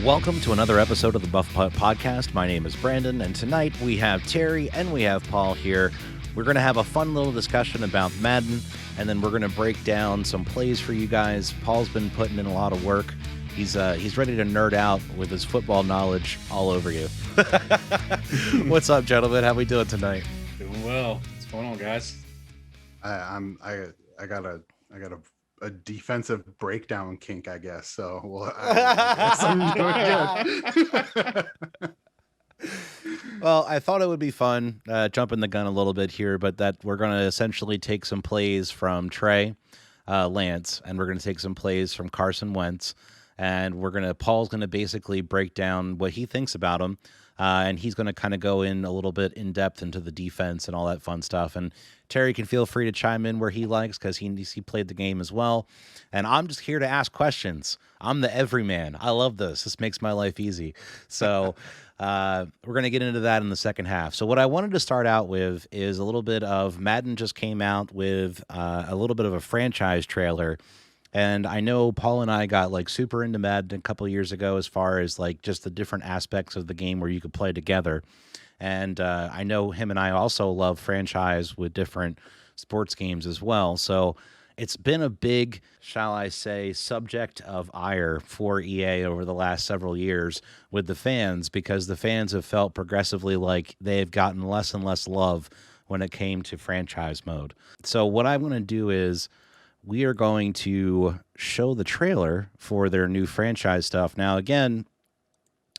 Welcome to another episode of the Muffed podcast. My name is Brandon, and tonight we have Terry and we have Paul here. We're going to have a fun little discussion about Madden, and then we're going to break down some plays for you guys. Paul's been putting in a lot of work. He's ready to nerd out with his football knowledge all over you. What's up, gentlemen? How we doing tonight? Doing well. What's going on, guys? I got a defensive breakdown kink, I guess. So I guess I'm doing good. Well, I thought it would be fun, jumping the gun a little bit here, but that we're going to essentially take some plays from Trey Lance, and we're going to take some plays from Carson Wentz, and Paul's going to basically break down what he thinks about them, and he's going to kind of go in a little bit in depth into the defense and all that fun stuff. And Terry can feel free to chime in where he likes because he played the game as well. And I'm just here to ask questions. I'm the everyman. I love this. This makes my life easy. So we're going to get into that in the second half. So what I wanted to start out with is a little bit of Madden just came out with a little bit of a franchise trailer. And I know Paul and I got like super into Madden a couple of years ago as far as like just the different aspects of the game where you could play together. And I know him and I also love franchise with different sports games as well. So it's been a big, shall I say, subject of ire for EA over the last several years with the fans, because the fans have felt progressively like they have gotten less and less love when it came to franchise mode. So what I'm going to do is we are going to show the trailer for their new franchise stuff. Now, again,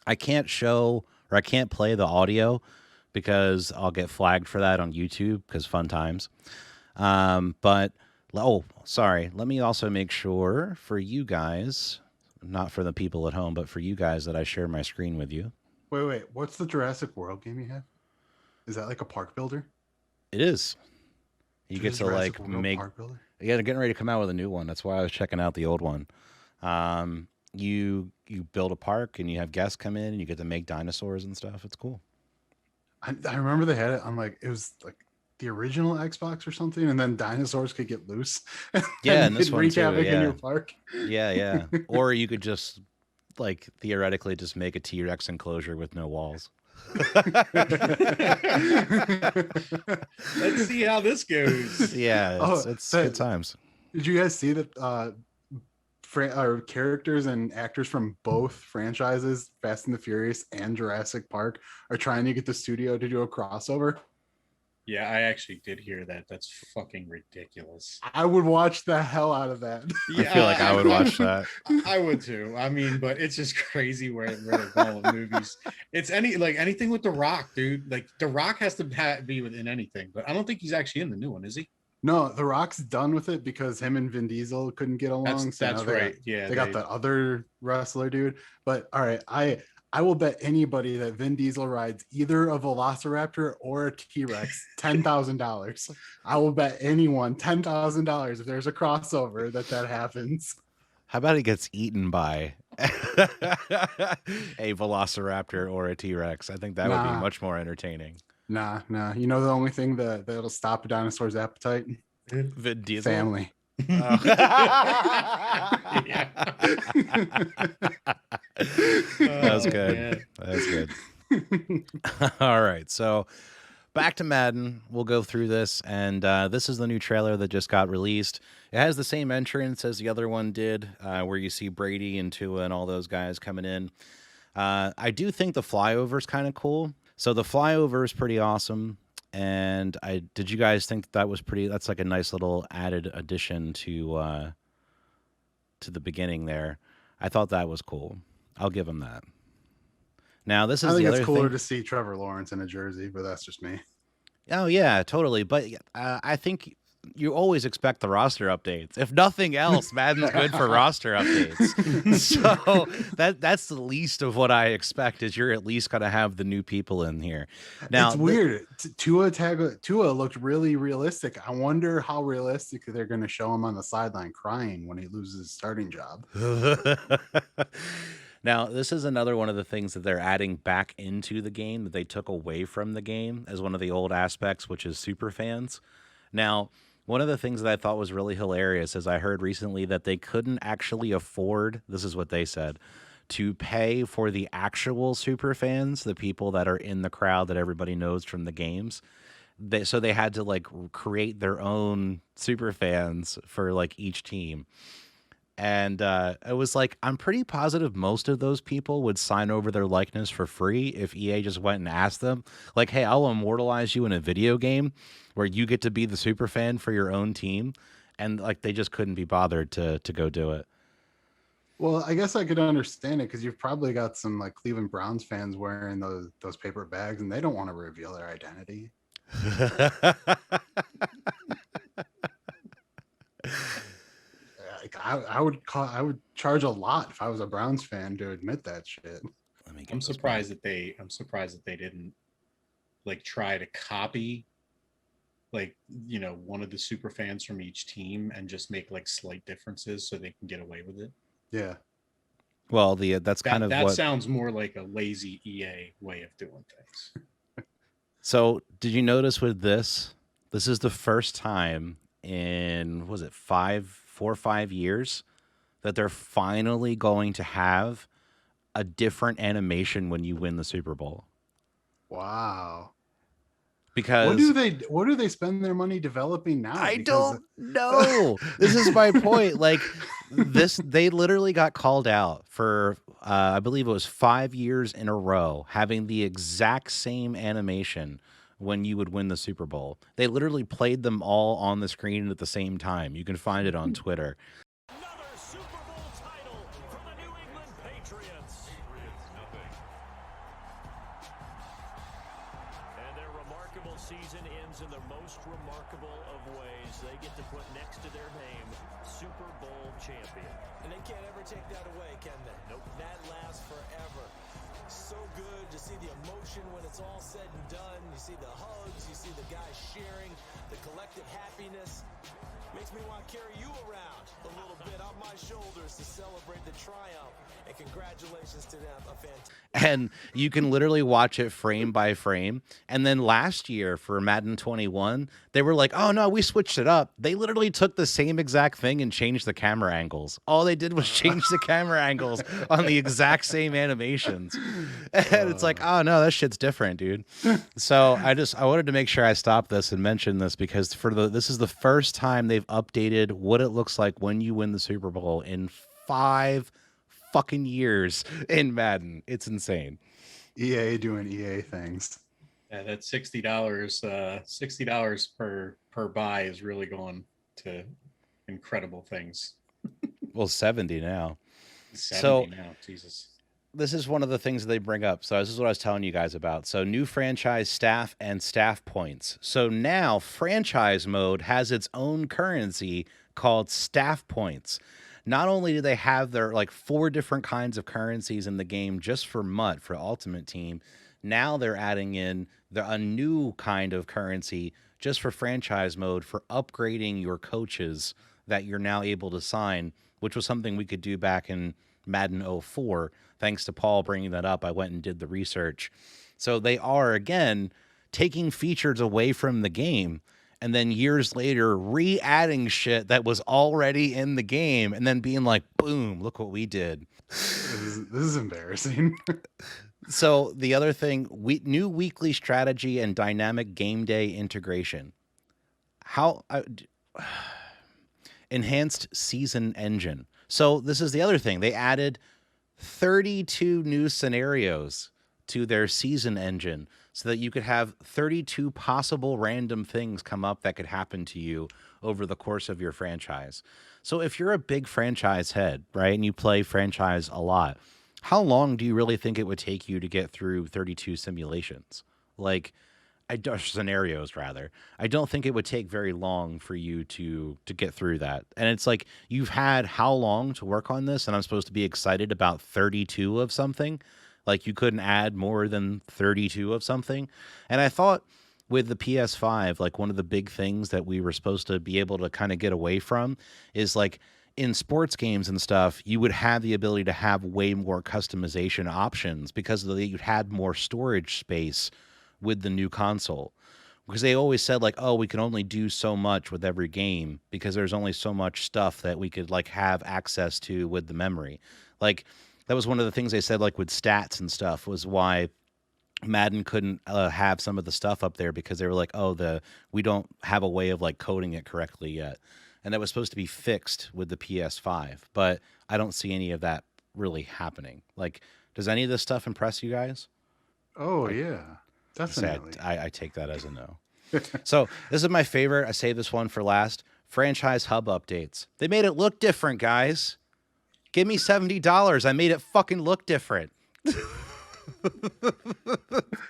I can't play the audio because I'll get flagged for that on YouTube because fun times. Let me also make sure for you guys, not for the people at home, but for you guys that I share my screen with you. Wait. What's the Jurassic World game you have? Is that like a park builder? It is. You get to Jurassic like World make... park builder? Yeah, they're getting ready to come out with a new one. That's why I was checking out the old one. You build a park and you have guests come in and you get to make dinosaurs and stuff. It's cool. I remember they had it on it was like the original Xbox or something, and then dinosaurs could get loose. Yeah, and this one wreak too. havoc Yeah. in your park. Yeah. Or you could just like theoretically just make a T-Rex enclosure with no walls. Let's see how this goes. Yeah, it's good times. Did you guys see that characters and actors from both franchises, Fast and the Furious and Jurassic Park, are trying to get the studio to do a crossover? Yeah, I actually did hear that. That's fucking ridiculous. I would watch the hell out of that. I feel like I would watch that. I would too. I mean, but it's just crazy where they're going with movies. It's anything with The Rock, dude. Like The Rock has to be within anything, but I don't think he's actually in the new one, is he? No, The Rock's done with it because him and Vin Diesel couldn't get along. That's right. They got the other wrestler dude. But all right, I will bet anybody that Vin Diesel rides either a Velociraptor or a T-Rex $10,000. I will bet anyone $10,000 if there's a crossover that happens. How about he gets eaten by a Velociraptor or a T-Rex? I think that would be much more entertaining. Nah. You know the only thing that'll stop a dinosaur's appetite? Vin Diesel? Family. Oh. That was good. That was good. All right, so back to Madden. We'll go through this, and this is the new trailer that just got released. It has the same entrance as the other one did, where you see Brady and Tua and all those guys coming in. I do think the flyover is kind of cool. So the flyover is pretty awesome. And did you guys think that was pretty? That's like a nice little added addition to the beginning there. I thought that was cool. I'll give him that. Now this is I think the other it's cooler thing. to see Trevor Lawrence in a jersey, but that's just me. Oh yeah, totally. But I think you always expect the roster updates. If nothing else, Madden's good for roster updates. So that's the least of what I expect, is you're at least going to have the new people in here. Now it's weird. Tua looked really realistic. I wonder how realistic they're going to show him on the sideline crying when he loses his starting job. Now, this is another one of the things that they're adding back into the game that they took away from the game as one of the old aspects, which is super fans. Now, one of the things that I thought was really hilarious is I heard recently that they couldn't actually afford, this is what they said, to pay for the actual super fans, the people that are in the crowd that everybody knows from the games. So they had to like create their own super fans for like each team. And it was like, I'm pretty positive most of those people would sign over their likeness for free if EA just went and asked them, like, hey, I'll immortalize you in a video game where you get to be the super fan for your own team. And like, they just couldn't be bothered to go do it. Well, I guess I could understand it because you've probably got some like Cleveland Browns fans wearing those paper bags and they don't want to reveal their identity. Like, I would charge a lot if I was a Browns fan to admit that shit. I'm surprised that they didn't like try to copy like, you know, one of the super fans from each team and just make like slight differences so they can get away with it. Yeah. Well, that sounds more like a lazy EA way of doing things. So did you notice with this? This is the first time in, was it 4 or 5 years that they're finally going to have a different animation when you win the Super Bowl. Wow. Because what do they spend their money developing now? I don't know. This is my point. Like they literally got called out for I believe it was 5 years in a row having the exact same animation when you would win the Super Bowl. They literally played them all on the screen at the same time. You can find it on Twitter. Another Super Bowl title for the New England Patriots. And their remarkable season ends in the most remarkable of ways. They get to put next to their name, Super Bowl champion. And they can't ever take that away, can they? Nope. That lasts forever. So good to see the emotion when it's all said and done. You see the hugs, you see the guys sharing, the collective happiness. Makes me want to carry you around a little bit on my shoulders to celebrate the triumph. And congratulations to them. A fantastic. And you can literally watch it frame by frame. And then last year for Madden 21, they were like, oh no, we switched it up. They literally took the same exact thing and changed the camera angles. All they did was change the camera angles on the exact same animations. And it's like, oh no, that shit's different, dude. So I wanted to make sure I stopped this and mention this because this is the first time they've updated what it looks like when you win the Super Bowl in 5 fucking years in Madden. It's insane. EA doing EA things. Yeah, that $60 per buy is really going to incredible things. Well, 70 now. 70 now, Jesus. This is one of the things that they bring up. So this is what I was telling you guys about. So new franchise staff and staff points. So now franchise mode has its own currency called staff points. Not only do they have their like 4 different kinds of currencies in the game just for MUT, for Ultimate Team, now they're adding in a new kind of currency just for franchise mode for upgrading your coaches that you're now able to sign, which was something we could do back in Madden 04. Thanks to Paul bringing that up, I went and did the research. So they are, again, taking features away from the game and then years later re-adding shit that was already in the game and then being like, boom, look what we did. This is embarrassing. So the other thing, new weekly strategy and dynamic game day integration. Enhanced season engine. So this is the other thing. They added 32 new scenarios to their season engine so that you could have 32 possible random things come up that could happen to you over the course of your franchise. So if you're a big franchise head, right, and you play franchise a lot, how long do you really think it would take you to get through 32 simulations? Like, scenarios rather. I don't think it would take very long for you to get through that. And it's like, you've had how long to work on this, and I'm supposed to be excited about 32 of something? Like, you couldn't add more than 32 of something. And I thought with the PS5, like, one of the big things that we were supposed to be able to kind of get away from is like in sports games and stuff, you would have the ability to have way more customization options because you had more storage space with the new console. Because they always said like, oh, we can only do so much with every game because there's only so much stuff that we could like have access to with the memory. Like, that was one of the things they said, like with stats and stuff, was why Madden couldn't have some of the stuff up there, because they were like, oh, we don't have a way of like coding it correctly yet. And that was supposed to be fixed with the PS5, but I don't see any of that really happening. Like, does any of this stuff impress you guys? Oh, yeah, definitely. I take that as a no. So this is my favorite. I saved this one for last. Franchise hub updates. They made it look different, guys. Give me $70. I made it fucking look different.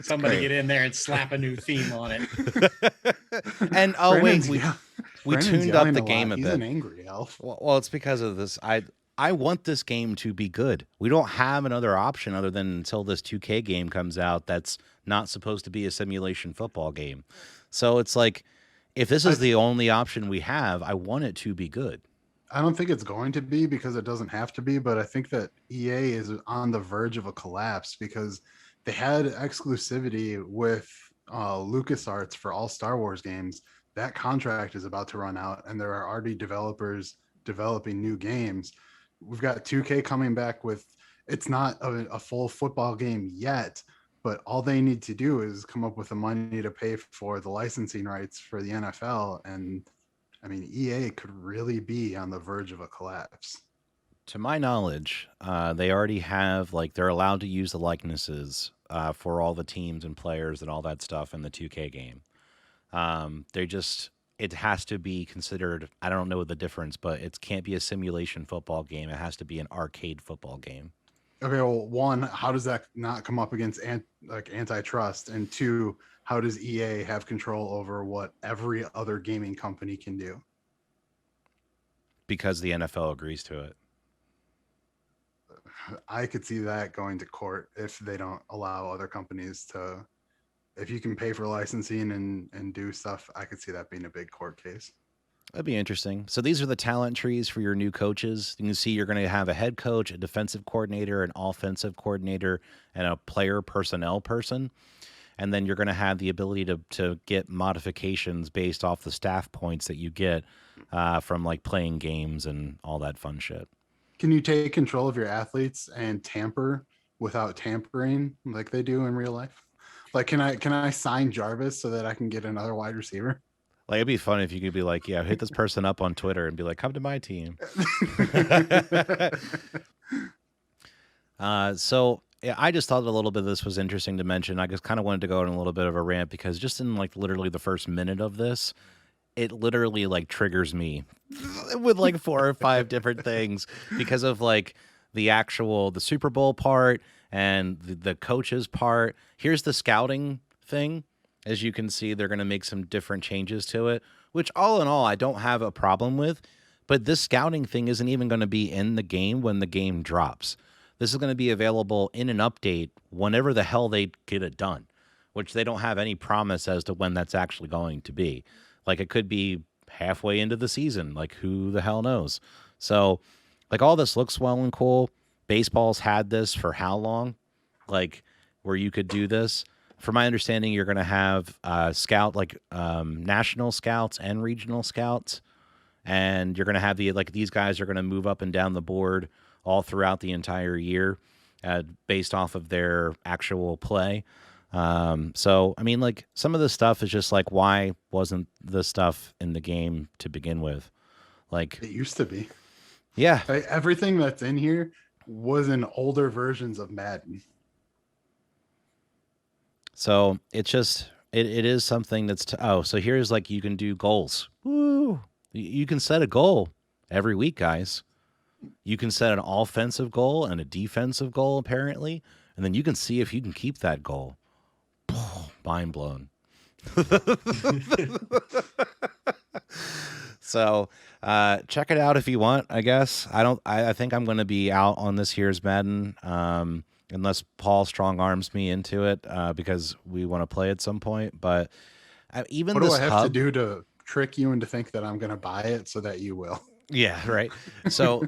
Somebody get in there and slap a new theme on it. And Brandon's we Brandon's tuned up yelling the a game lot. a He's bit. an angry elf. Well, it's because of this. I want this game to be good. We don't have another option other than until this 2K game comes out that's not supposed to be a simulation football game. So it's like, if this is the only option we have, I want it to be good. I don't think it's going to be, because it doesn't have to be, but I think that EA is on the verge of a collapse, because they had exclusivity with LucasArts for all Star Wars games. That contract is about to run out, and there are already developers developing new games. We've got 2K coming back with, it's not a full football game yet, but all they need to do is come up with the money to pay for the licensing rights for the NFL. And I mean, EA could really be on the verge of a collapse. To my knowledge, they already have, like, they're allowed to use the likenesses for all the teams and players and all that stuff in the 2K game. It has to be considered, I don't know the difference, but it can't be a simulation football game. It has to be an arcade football game. Okay, well, one, how does that not come up against antitrust? And two, how does EA have control over what every other gaming company can do? Because the NFL agrees to it. I could see that going to court if they don't allow other companies to. If you can pay for licensing and do stuff, I could see that being a big court case. That'd be interesting. So these are the talent trees for your new coaches. You can see you're going to have a head coach, a defensive coordinator, an offensive coordinator, and a player personnel person. And then you're going to have the ability to get modifications based off the staff points that you get from like playing games and all that fun shit. Can you take control of your athletes and tamper without tampering like they do in real life? Like, can I sign Jarvis so that I can get another wide receiver? Like, it'd be fun if you could be like, yeah, hit this person up on Twitter and be like, come to my team. So yeah, I just thought a little bit of this was interesting to mention. I just kind of wanted to go on a little bit of a rant, because just in like literally the first minute of this, it literally like triggers me with like 4 or 5 different things, because of like the Super Bowl part and the coaches part. Here's the scouting thing. As you can see, they're going to make some different changes to it, which all in all, I don't have a problem with. But this scouting thing isn't even going to be in the game when the game drops. This is going to be available in an update whenever the hell they get it done, which they don't have any promise as to when that's actually going to be. Like, it could be halfway into the season. Like, who the hell knows? So, like, all this looks well and cool. Baseball's had this for how long? Like, where you could do this. From my understanding, you're going to have national scouts and regional scouts. And you're going to have these guys are going to move up and down the board all throughout the entire year based off of their actual play. So, I mean, like, some of this stuff is just like, why wasn't this stuff in the game to begin with? Like, It used to be. yeah. Like, everything that's in here was in older versions of Madden. So it's just, it is something that's, so here's like, you can do goals. Woo! You can set a goal every week, guys. You can set an offensive goal and a defensive goal, apparently, and then you can see if you can keep that goal. Mind blown. So check it out if you want, I guess. I think I'm going to be out on this year's Madden, unless Paul strong arms me into it, because we want to play at some point. But even What this do I have hub, to do to trick you into think that I'm going to buy it so that you will? yeah, right. So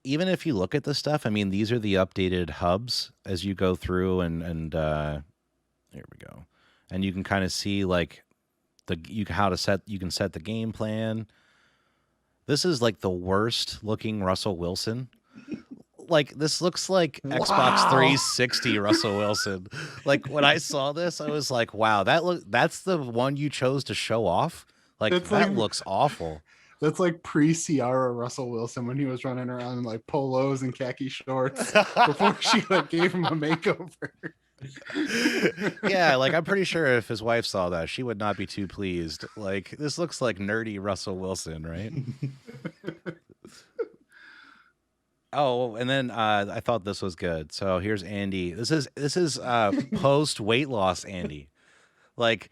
even if you look at this stuff, I mean, these are the updated hubs as you go through, and here we go, and you can kind of see like you can set the game plan. This is like the worst looking Russell Wilson. like this looks like Xbox 360 Russell Wilson. Like when I saw this, I was like, wow, that's the one you chose to show off. Like that looks awful. That's like pre-Ciara Russell Wilson when he was running around in like polos and khaki shorts before she like gave him a makeover. Yeah, like I'm pretty sure if his wife saw that, she would not be too pleased. Like this looks like nerdy Russell Wilson, right? Oh, and then I thought this was good. So here's Andy. This is post weight loss Andy. Like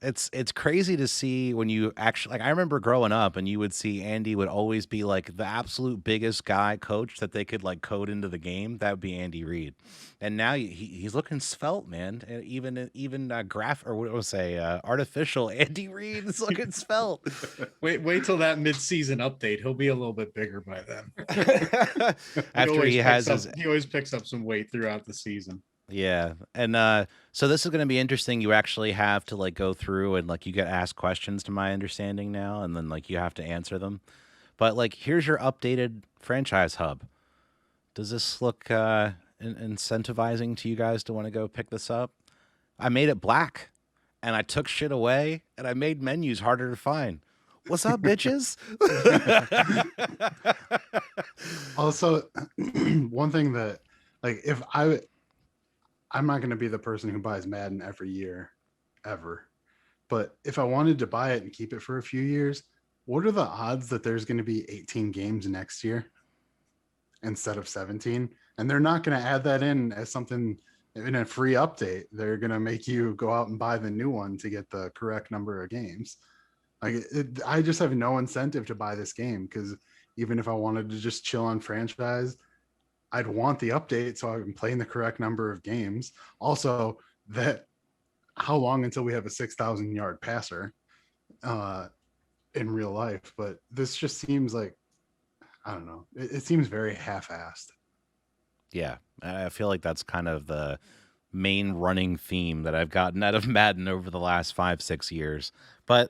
it's crazy to see when you actually, like, I remember growing up and you would see Andy would always be like the absolute biggest guy coach that they could like code into the game. That would be Andy Reid. And now he's looking svelte, man. And even artificial Andy Reid is looking svelte. Wait till that mid-season update. He'll be a little bit bigger by then. After he always picks up some weight throughout the season. Yeah. And so this is going to be interesting. You actually have to like go through and like you get asked questions to my understanding now, and then like you have to answer them. But like here's your updated franchise hub. Does this look incentivizing to you guys to want to go pick this up? I made it black and I took shit away and I made menus harder to find. What's up, bitches? Also, one thing that like if I'm not going to be the person who buys Madden every year, ever. But if I wanted to buy it and keep it for a few years, what are the odds that there's going to be 18 games next year instead of 17? And they're not going to add that in as something in a free update. They're going to make you go out and buy the new one to get the correct number of games. Like I just have no incentive to buy this game because even if I wanted to just chill on franchise, I'd want the update so I can play in the correct number of games. Also, that how long until we have a 6,000 yard passer in real life? But this just seems like, I don't know. It seems very half-assed. Yeah, I feel like that's kind of the main running theme that I've gotten out of Madden over the last 5-6 years. But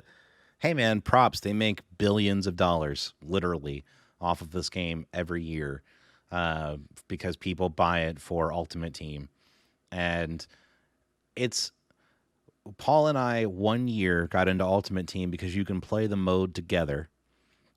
hey, man, props. They make billions of dollars, literally, off of this game every year. Because people buy it for Ultimate Team. And Paul and I 1 year got into Ultimate Team because you can play the mode together.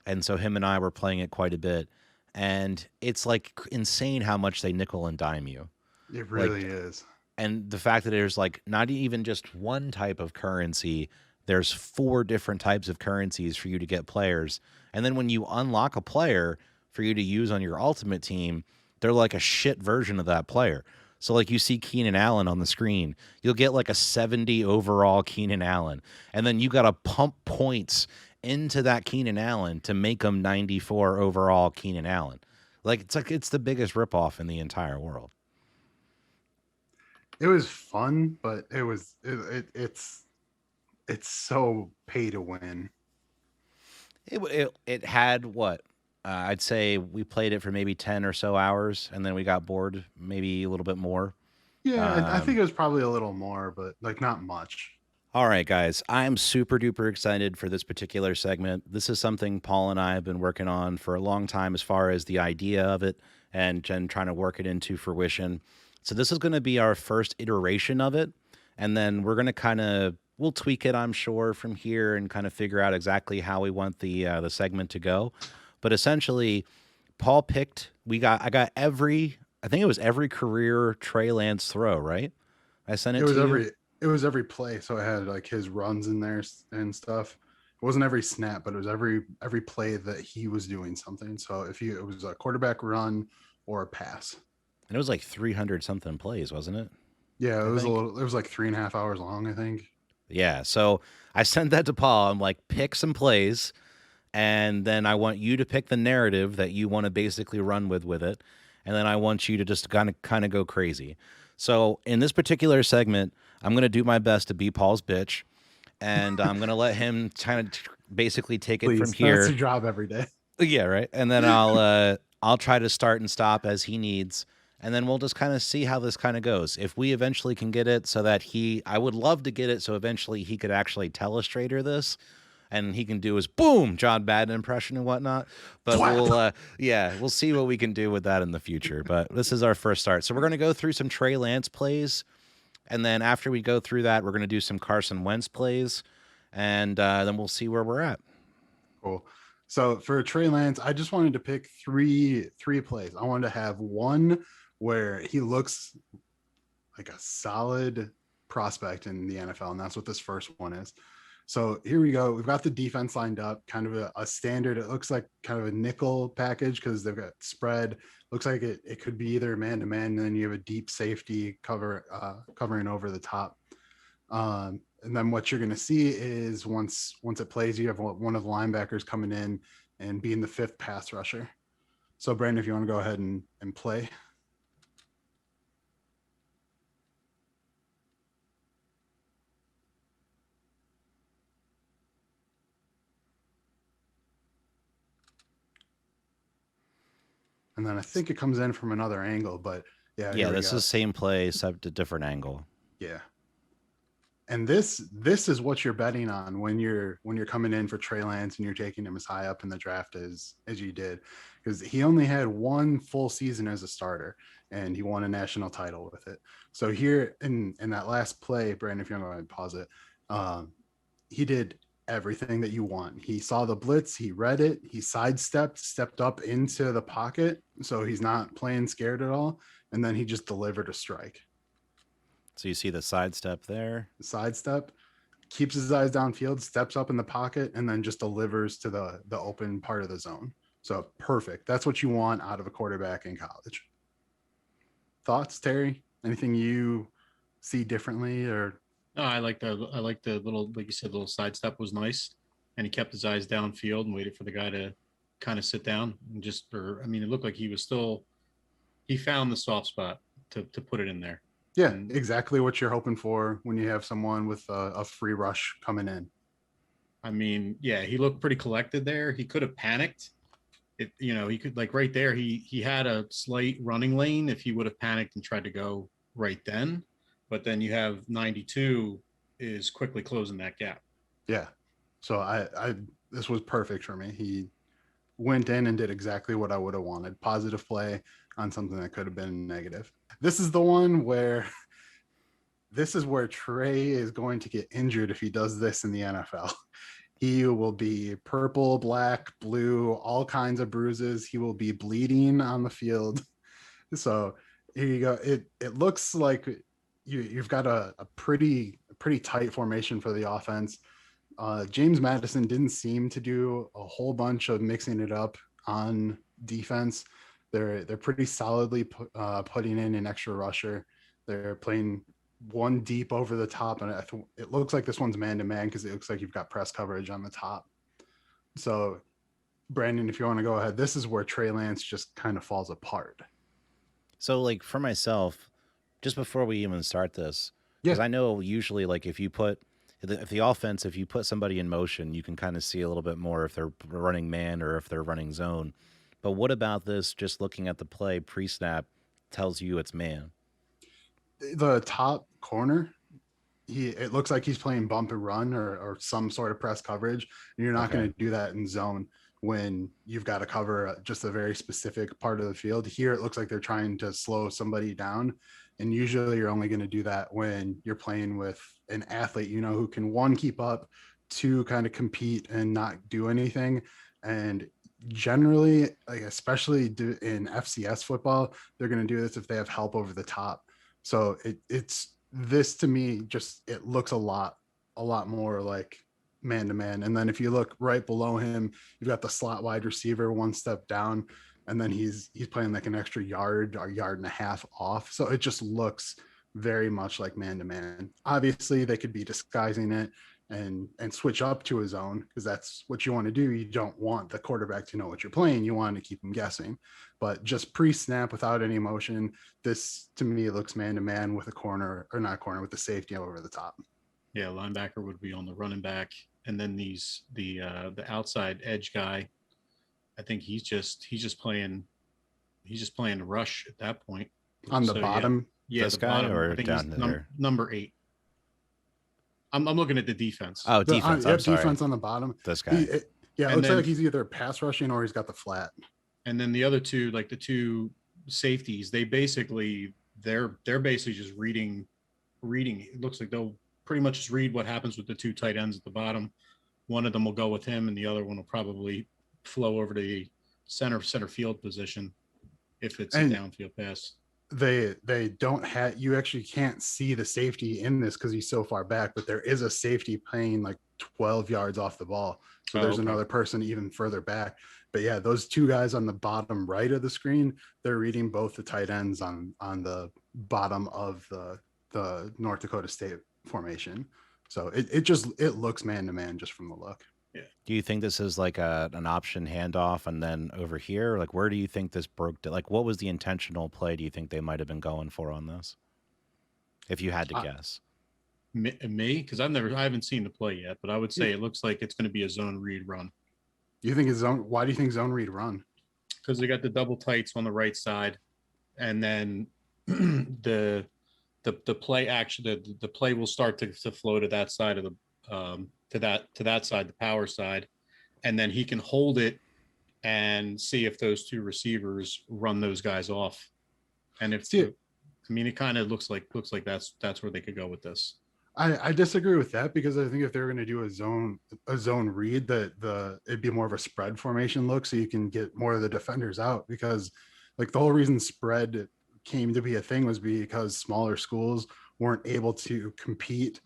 And so him and I were playing it quite a bit. And it's like insane how much they nickel and dime you. It really is. And the fact that there's like not even just one type of currency, there's 4 different types of currencies for you to get players. And then when you unlock a player for you to use on your Ultimate Team, they're like a shit version of that player. So like you see Keenan Allen on the screen, you'll get like a 70 overall Keenan Allen, and then you got to pump points into that Keenan Allen to make him 94 overall Keenan Allen. Like it's the biggest ripoff in the entire world. It was fun, but it's so pay to win. It had what? I'd say we played it for maybe 10 or so hours, and then we got bored, maybe a little bit more. Yeah, I think it was probably a little more, but like not much. All right, guys, I'm super duper excited for this particular segment. This is something Paul and I have been working on for a long time as far as the idea of it and trying to work it into fruition. So this is going to be our first iteration of it, and then we're going to we'll tweak it, I'm sure, from here and kind of figure out exactly how we want the segment to go. But essentially, Paul picked. I got every career Trey Lance throw, right? I sent it to you. It was every play, so I had like his runs in there and stuff. It wasn't every snap, but it was every play that he was doing something. So it was a quarterback run or a pass. And it was like 300 something plays, wasn't it? Yeah, it was like 3.5 hours long, I think. Yeah, so I sent that to Paul. I'm like, pick some plays, and then I want you to pick the narrative that you want to basically run with it, and then I want you to just kind of go crazy. So in this particular segment, I'm going to do my best to be Paul's bitch, and I'm going to let him kind of basically take it from here. That's your job every day. Yeah, right. And then I'll try to start and stop as he needs, and then we'll just kind of see how this kind of goes. If we eventually can get it so that I would love to get it so eventually he could actually telestrator this, and he can do his boom John Madden impression and whatnot. But we'll see what we can do with that in the future. But this is our first start. So we're going to go through some Trey Lance plays. And then after we go through that, we're going to do some Carson Wentz plays. And then we'll see where we're at. Cool. So for Trey Lance, I just wanted to pick three plays. I wanted to have one where he looks like a solid prospect in the NFL, and that's what this first one is. So here we go. We've got the defense lined up, kind of a standard. It looks like kind of a nickel package because they've got spread. Looks like it could be either man-to-man, and then you have a deep safety covering over the top. And then what you're going to see is once it plays, you have one of the linebackers coming in and being the fifth pass rusher. So Brandon, if you want to go ahead and play. And then I think it comes in from another angle, but yeah, this is the same play except a different angle. Yeah. And this is what you're betting on when you're coming in for Trey Lance and you're taking him as high up in the draft as you did, because he only had one full season as a starter and he won a national title with it. So here in that last play, Brandon, if you want to go ahead and pause it, he did everything that you want. He saw the blitz, he read it, he stepped up into the pocket, so he's not playing scared at all, and then he just delivered a strike. So you see the sidestep there. Sidestep, keeps his eyes downfield, steps up in the pocket, and then just delivers to the open part of the zone. So perfect. That's what you want out of a quarterback in college. Thoughts, Terry? Anything you see differently? Or no, I like the little, like you said, little sidestep was nice, and he kept his eyes downfield and waited for the guy to kind of sit down and it looked like he found the soft spot to put it in there. Yeah, exactly what you're hoping for when you have someone with a free rush coming in. I mean, yeah, he looked pretty collected there. He could have panicked. He could, like, right there, he had a slight running lane if he would have panicked and tried to go right then. But then you have 92 is quickly closing that gap. Yeah. So I this was perfect for me. He went in and did exactly what I would have wanted. Positive play on something that could have been negative. This is the one where Trey is going to get injured if he does this in the NFL. He will be purple, black, blue, all kinds of bruises. He will be bleeding on the field. So here you go. It looks like you've got a pretty tight formation for the offense. James Madison didn't seem to do a whole bunch of mixing it up on defense. They're pretty solidly putting in an extra rusher. They're playing one deep over the top, and it looks like this one's man-to-man because it looks like you've got press coverage on the top. So, Brandon, if you want to go ahead, this is where Trey Lance just kind of falls apart. So, like, for myself, just before we even start this, because I know usually, like, if you put somebody in motion, you can kind of see a little bit more if they're running man or if they're running zone. But what about this? Just looking at the play pre-snap tells you it's man. The top corner, it looks like he's playing bump and run or some sort of press coverage. And you're not going to do that in zone when you've got to cover just a very specific part of the field. Here, it looks like they're trying to slow somebody down. And usually you're only going to do that when you're playing with an athlete, who can, one, keep up, two, kind of compete and not do anything. And generally, like especially in FCS football, they're going to do this if they have help over the top. So it's this, to me, just it looks a lot more like man-to-man. And then if you look right below him, you've got the slot wide receiver one step down, and then he's playing like an extra yard or yard and a half off. So it just looks very much like man-to-man. Obviously, they could be disguising it and switch up to a zone because that's what you want to do. You don't want the quarterback to know what you're playing. You want to keep him guessing. But just pre-snap without any motion, this to me looks man-to-man with with the safety over the top. Yeah, linebacker would be on the running back, and then the outside edge guy, I think he's just playing the rush at that point. On the bottom? Yeah, this guy bottom, or down there? Number 8. I'm looking at the defense. Oh, defense. I'm sorry. Defense on the bottom. This guy. It looks like he's either pass rushing or he's got the flat. And then the other two, like the two safeties, they're basically just reading. It looks like they'll pretty much just read what happens with the two tight ends at the bottom. One of them will go with him, and the other one will probably flow over to the center field position if it's a downfield pass. They don't have, you actually can't see the safety in this because he's so far back, but there is a safety playing like 12 yards off the ball. So there's another person even further back. But yeah, those two guys on the bottom right of the screen, they're reading both the tight ends on the bottom of the North Dakota State formation. So it looks man-to-man just from the look. Yeah. Do you think this is like an option handoff and then over here? Like, where do you think this broke? Like, what was the intentional play do you think they might have been going for on this? If you had to guess. Me? Because I haven't seen the play yet, but I would say it looks like it's going to be a zone read run. You think it's zone? Why do you think zone read run? Because they got the double tights on the right side, and then the play actually the play will start to flow to that side of the to that side, the power side, and then he can hold it and see if those two receivers run those guys off. And if it kind of looks like that's where they could go with this. I disagree with that because I think if they're going to do a zone read, that it'd be more of a spread formation look, so you can get more of the defenders out. Because like the whole reason spread came to be a thing was because smaller schools weren't able to compete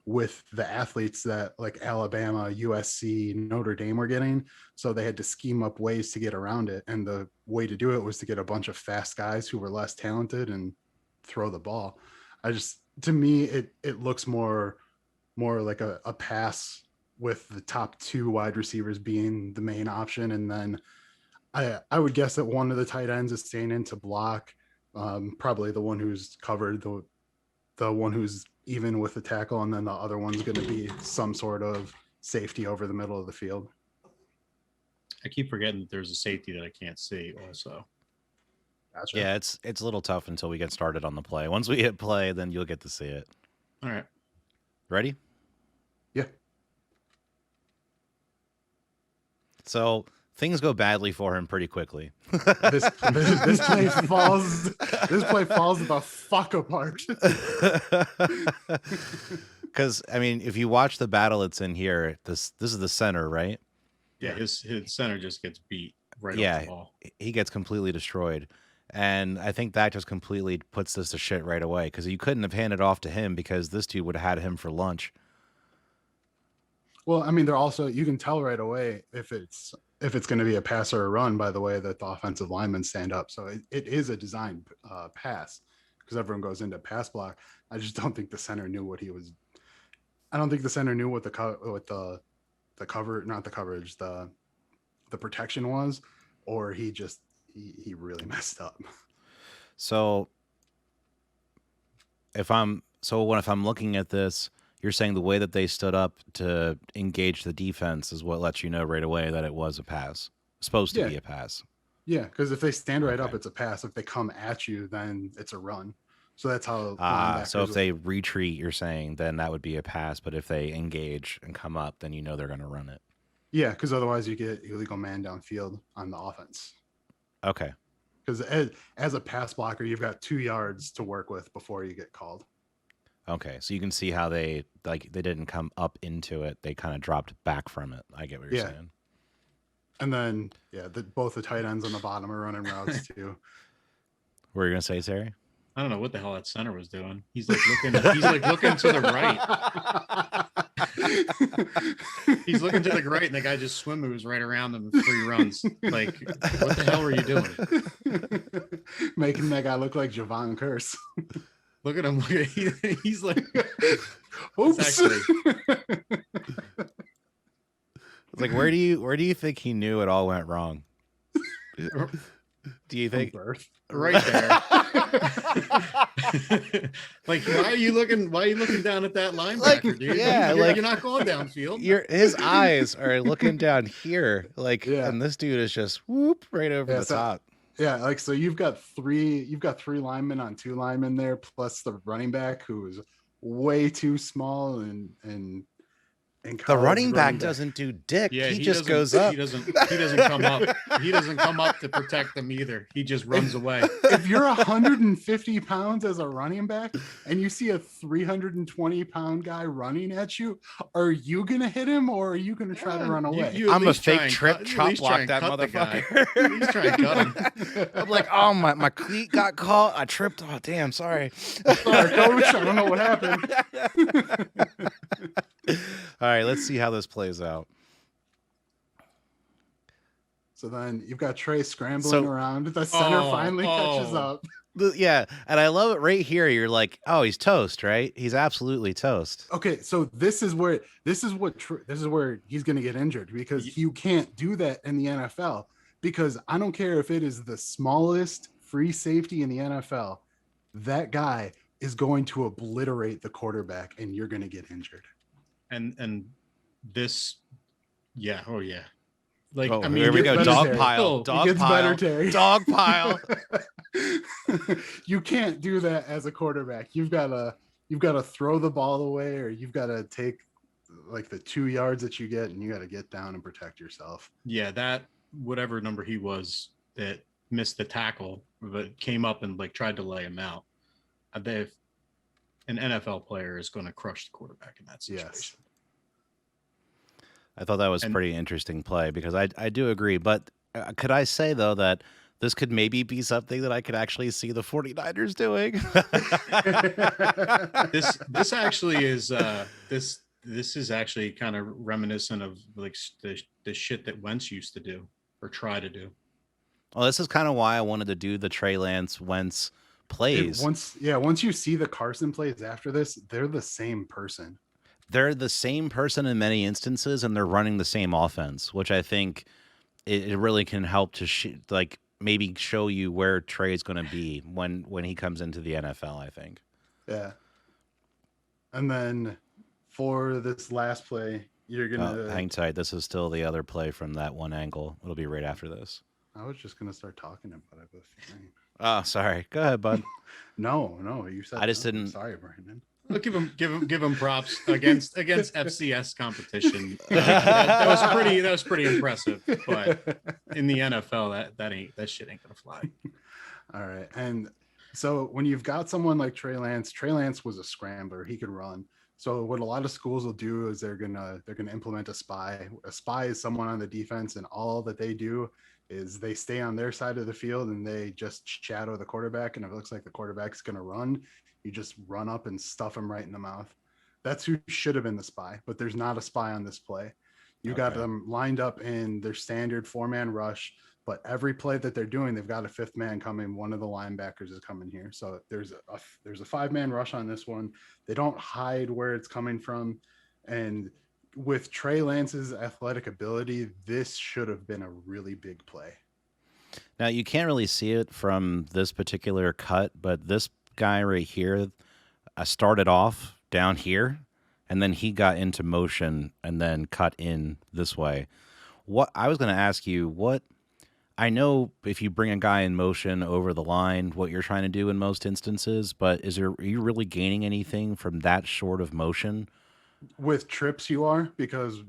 with the athletes that like Alabama, USC, Notre Dame were getting. So they had to scheme up ways to get around it. And the way to do it was to get a bunch of fast guys who were less talented and throw the ball. To me, it looks more like a pass with the top two wide receivers being the main option. And then I would guess that one of the tight ends is staying in to block, probably the one who's covered, the one who's even with the tackle, and then the other one's going to be some sort of safety over the middle of the field. I keep forgetting that there's a safety that I can't see also. Gotcha. Yeah, it's a little tough until we get started on the play. Once we hit play, then you'll get to see it. All right. Ready? Yeah. So things go badly for him pretty quickly. This play falls the fuck apart. Because I mean, if you watch the battle it's in here, this is the center, right? Yeah, his center just gets beat right off the ball. He gets completely destroyed. And I think that just completely puts this to shit right away, because you couldn't have handed off to him because this dude would have had him for lunch. Well, I mean, they're also, you can tell right away if it's going to be a pass or a run by the way that the offensive linemen stand up. So it is a designed pass because everyone goes into pass block. I just don't think the center knew what he was. I don't think the center knew what the cover, not the coverage, the protection was, or he really messed up. So if I'm looking at this, you're saying the way that they stood up to engage the defense is what lets you know right away that it was a pass. Supposed to be a pass. Yeah, because if they stand right up, it's a pass. If they come at you, then it's a run. So that's how. So if they retreat, you're saying then that would be a pass. But if they engage and come up, then you know they're going to run it. Yeah, because otherwise you get illegal man downfield on the offense. Okay. Because as a pass blocker, you've got 2 yards to work with before you get called. Okay, so you can see how they didn't come up into it; they kind of dropped back from it. I get what you're saying. And then both the tight ends on the bottom are running routes too. What were you gonna say, Terry? I don't know what the hell that center was doing. He's like looking to the right. He's looking to the right, and the guy just swim moves right around him in 3 runs. Like, what the hell were you doing? Making that guy look like Javon Curse. Look at him. He's like, oops. Actually, like, where do you think he knew it all went wrong? Do you think right there? Like, why are you looking down at that linebacker, dude? Yeah, you're not going downfield. His eyes are looking down here, and this dude is just whoop right over the top. Yeah, so you've got three linemen on 2 linemen there, plus the running back who's way too small and The college running back doesn't do dick. Yeah, he just goes up. He doesn't come up. He doesn't come up to protect them either. He just runs away. If you're 150 pounds as a running back and you see a 320-pound guy running at you, are you gonna hit him or are you gonna try to run away? You at I'm a least try fake and trip cut- chop at least try block and that cut the guy. motherfucker. At least try and cut him. I'm like, oh, my cleat got caught. I tripped. Oh, damn, sorry. Sorry, coach, I don't know what happened. All right, let's see how this plays out. So then you've got Trey scrambling around. The center finally catches up. Yeah, and I love it right here. You're like, oh, he's toast, right? He's absolutely toast. Okay, so this is where he's going to get injured because you can't do that in the NFL. Because I don't care if it is the smallest free safety in the NFL, that guy is going to obliterate the quarterback, and you're going to get injured. And this, yeah, oh yeah. Like, Oh, I mean, here we go. better, Dog Terry. pile. It Dog gets pile. better, Terry. Dog pile. You can't do that as a quarterback. You've got to throw the ball away, or you've got to take like the 2 yards that you get, and you got to get down and protect yourself. yeah, that whatever number he was that missed the tackle, but came up and like tried to lay him out. An NFL player is going to crush the quarterback in that situation. Yes. I thought that was pretty interesting play because I do agree. But could I say, though, that this could maybe be something that I could actually see the 49ers doing? This actually is this is actually kind of reminiscent of like the shit that Wentz used to do or try to do. Well, this is kind of why I wanted to do the Trey Lance Wentz plays. Once you see the Carson plays after this, they're the same person. They're the same person in many instances, and they're running the same offense, which I think it really can help to maybe show you where Trey is going to be when he comes into the NFL, I think. Yeah. And then for this last play, you're gonna hang tight. This is still the other play from that one angle. It'll be right after this. I was just gonna start talking about it, but Oh, sorry. Go ahead, bud. No, you said I just nothing. didn't. Sorry, Brandon. I'll give him props against FCS competition. That was pretty impressive. But in the NFL, that shit ain't gonna fly. All right, and so when you've got someone like Trey Lance was a scrambler. He could run. So what a lot of schools will do is they're gonna implement a spy. A spy is someone on the defense, and all that they do is they stay on their side of the field and they just shadow the quarterback. And if it looks like the quarterback's gonna run, you just run up and stuff him right in the mouth. That's who should have been the spy, but there's not a spy on this play. You got them lined up in their standard 4-man rush, but every play that they're doing, they've got a 5th man coming. One of the linebackers is coming here. So there's a 5-man rush on this one. They don't hide where it's coming from. And with Trey Lance's athletic ability, this should have been a really big play. Now, you can't really see it from this particular cut, but this guy right here started off down here, and then he got into motion and then cut in this way. What I was going to ask you, I know if you bring a guy in motion over the line, what you're trying to do in most instances, but are you really gaining anything from that short of motion? With trips, you are, because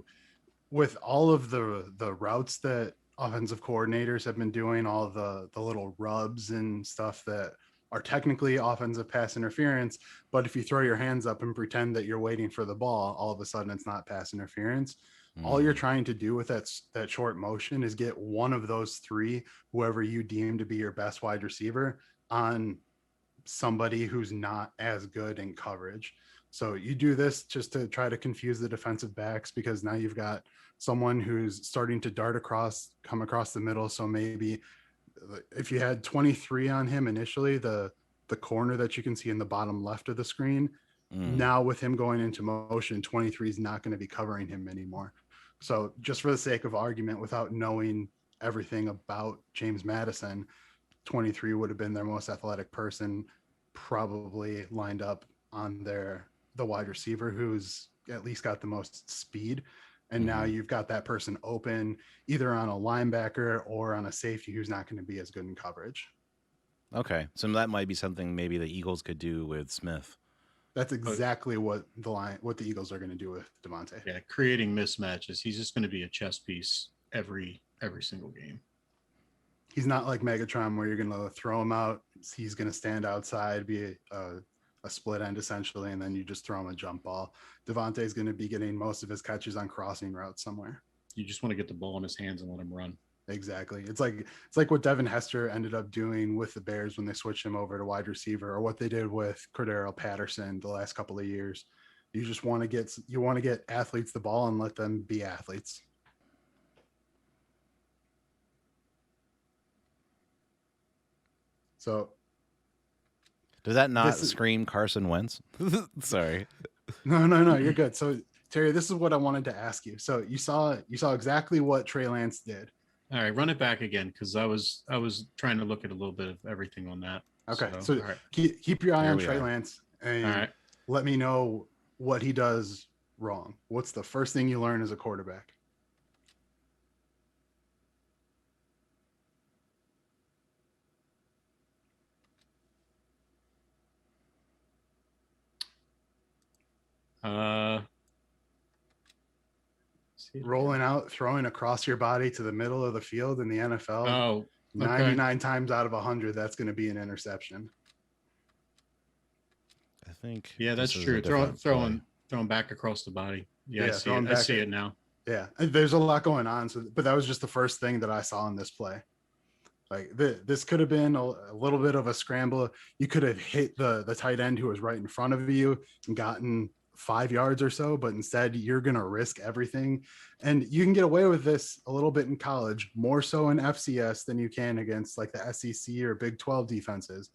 with all of the routes that offensive coordinators have been doing, all the little rubs and stuff that are technically offensive pass interference, but if you throw your hands up and pretend that you're waiting for the ball, all of a sudden it's not pass interference. All you're trying to do with that short motion is get one of those 3, whoever you deem to be your best wide receiver, on somebody who's not as good in coverage. So you do this just to try to confuse the defensive backs, because now you've got someone who's starting to come across the middle. So maybe if you had 23 on him initially, the corner that you can see in the bottom left of the screen, now with him going into motion, 23 is not going to be covering him anymore. So just for the sake of argument, without knowing everything about James Madison, 23 would have been their most athletic person, probably lined up on the wide receiver who's at least got the most speed. And now you've got that person open either on a linebacker or on a safety who's not going to be as good in coverage. Okay. So that might be something maybe the Eagles could do with Smith. That's exactly what the Eagles are going to do with Devontae. Yeah, creating mismatches. He's just going to be a chess piece every single game. He's not like Megatron where you're going to throw him out. He's going to stand outside, be a split end essentially, and then you just throw him a jump ball. Devontae is going to be getting most of his catches on crossing routes somewhere. You just want to get the ball in his hands and let him run. Exactly. It's like what Devin Hester ended up doing with the Bears when they switched him over to wide receiver, or what they did with Cordero Patterson the last couple of years. You just want to get athletes the ball and let them be athletes. So does that not scream Carson Wentz? Sorry. No, you're good. So Terry, this is what I wanted to ask you. So you saw exactly what Trey Lance did. All right, run it back again, because I was trying to look at a little bit of everything on that. Okay, so right. keep your eye on Trey Lance and all right. Let me know what he does wrong. What's the first thing you learn as a quarterback? Rolling out, throwing across your body to the middle of the field in the NFL. Oh, okay. 99 times out of 100, that's going to be an interception. I think. Yeah, that's true. Throwing back across the body. Yeah, I see it now. Yeah, there's a lot going on. So, but that was just the first thing that I saw in this play. Like this could have been a little bit of a scramble. You could have hit the tight end who was right in front of you and gotten 5 yards or so, but instead you're going to risk everything. And you can get away with this a little bit in college, more so in FCS than you can against like the SEC or Big 12 defenses.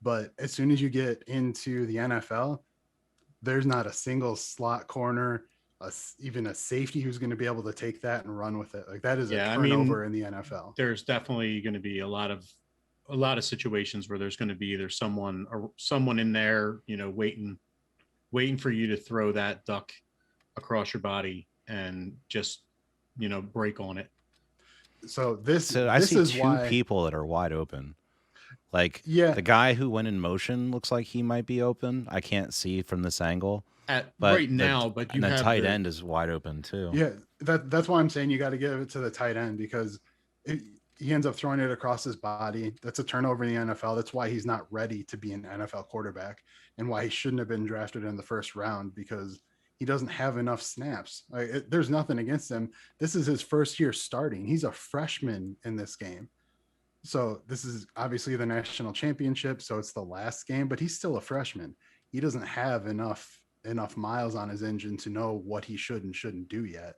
But as soon as you get into the NFL, there's not a single slot corner, even a safety who's going to be able to take that and run with it. Like that is a turnover in the NFL. There's definitely going to be a lot of situations where there's going to be either someone in there, waiting for you to throw that duck across your body and just, break on it. So I see two people that are wide open. Like the guy who went in motion looks like he might be open. I can't see from this angle. But the tight end is wide open too. Yeah, that's why I'm saying you got to give it to the tight end, because he ends up throwing it across his body. That's a turnover in the NFL. That's why he's not ready to be an NFL quarterback, and why he shouldn't have been drafted in the first round, because he doesn't have enough snaps. There's nothing against him. This is his first year starting. He's a freshman in this game. So this is obviously the national championship, so it's the last game, but he's still a freshman. He doesn't have enough miles on his engine to know what he should and shouldn't do yet.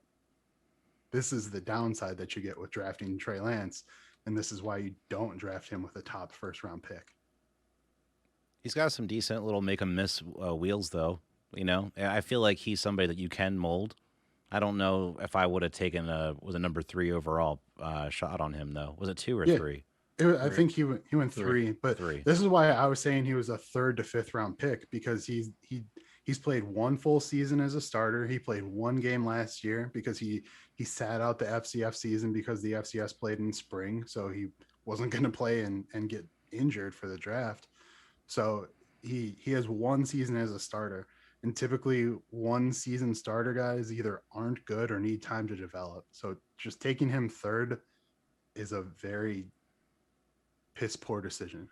This is the downside that you get with drafting Trey Lance, and this is why you don't draft him with a top first-round pick. He's got some decent little make him miss wheels, though. I feel like he's somebody that you can mold. I don't know if I would have taken was a number 3 overall shot on him, though. Was it 2 or 3? I think he went 3, but 3. This is why I was saying he was a 3rd to 5th round pick, because he's played 1 full season as a starter. He played 1 game last year because he sat out the FCF season because the FCS played in spring, so he wasn't going to play and get injured for the draft. So he has 1 season as a starter, and typically 1 season starter guys either aren't good or need time to develop. So just taking him 3rd is a very piss poor decision.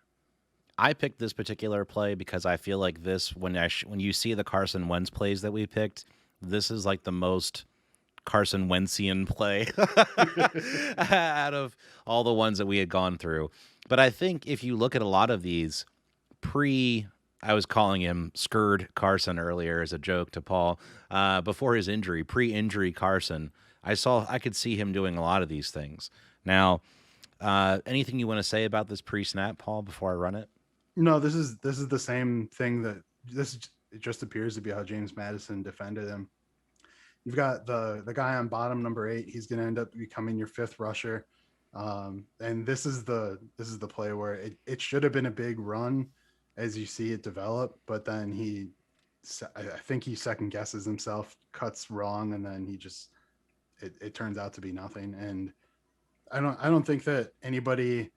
I picked this particular play because I feel like this, when you see the Carson Wentz plays that we picked, this is like the most Carson Wentzian play out of all the ones that we had gone through. But I think if you look at a lot of these I was calling him Scurred Carson earlier as a joke to Paul, before his injury, pre-injury Carson, I could see him doing a lot of these things. Now, anything you want to say about this pre-snap, Paul, before I run it? No, this is the same thing it just appears to be how James Madison defended him. You've got the guy on bottom, number 8. He's going to end up becoming your 5th rusher. And this is the play where it should have been a big run as you see it develop, but then I think he second guesses himself, cuts wrong, and then it turns out to be nothing. And I don't think that anybody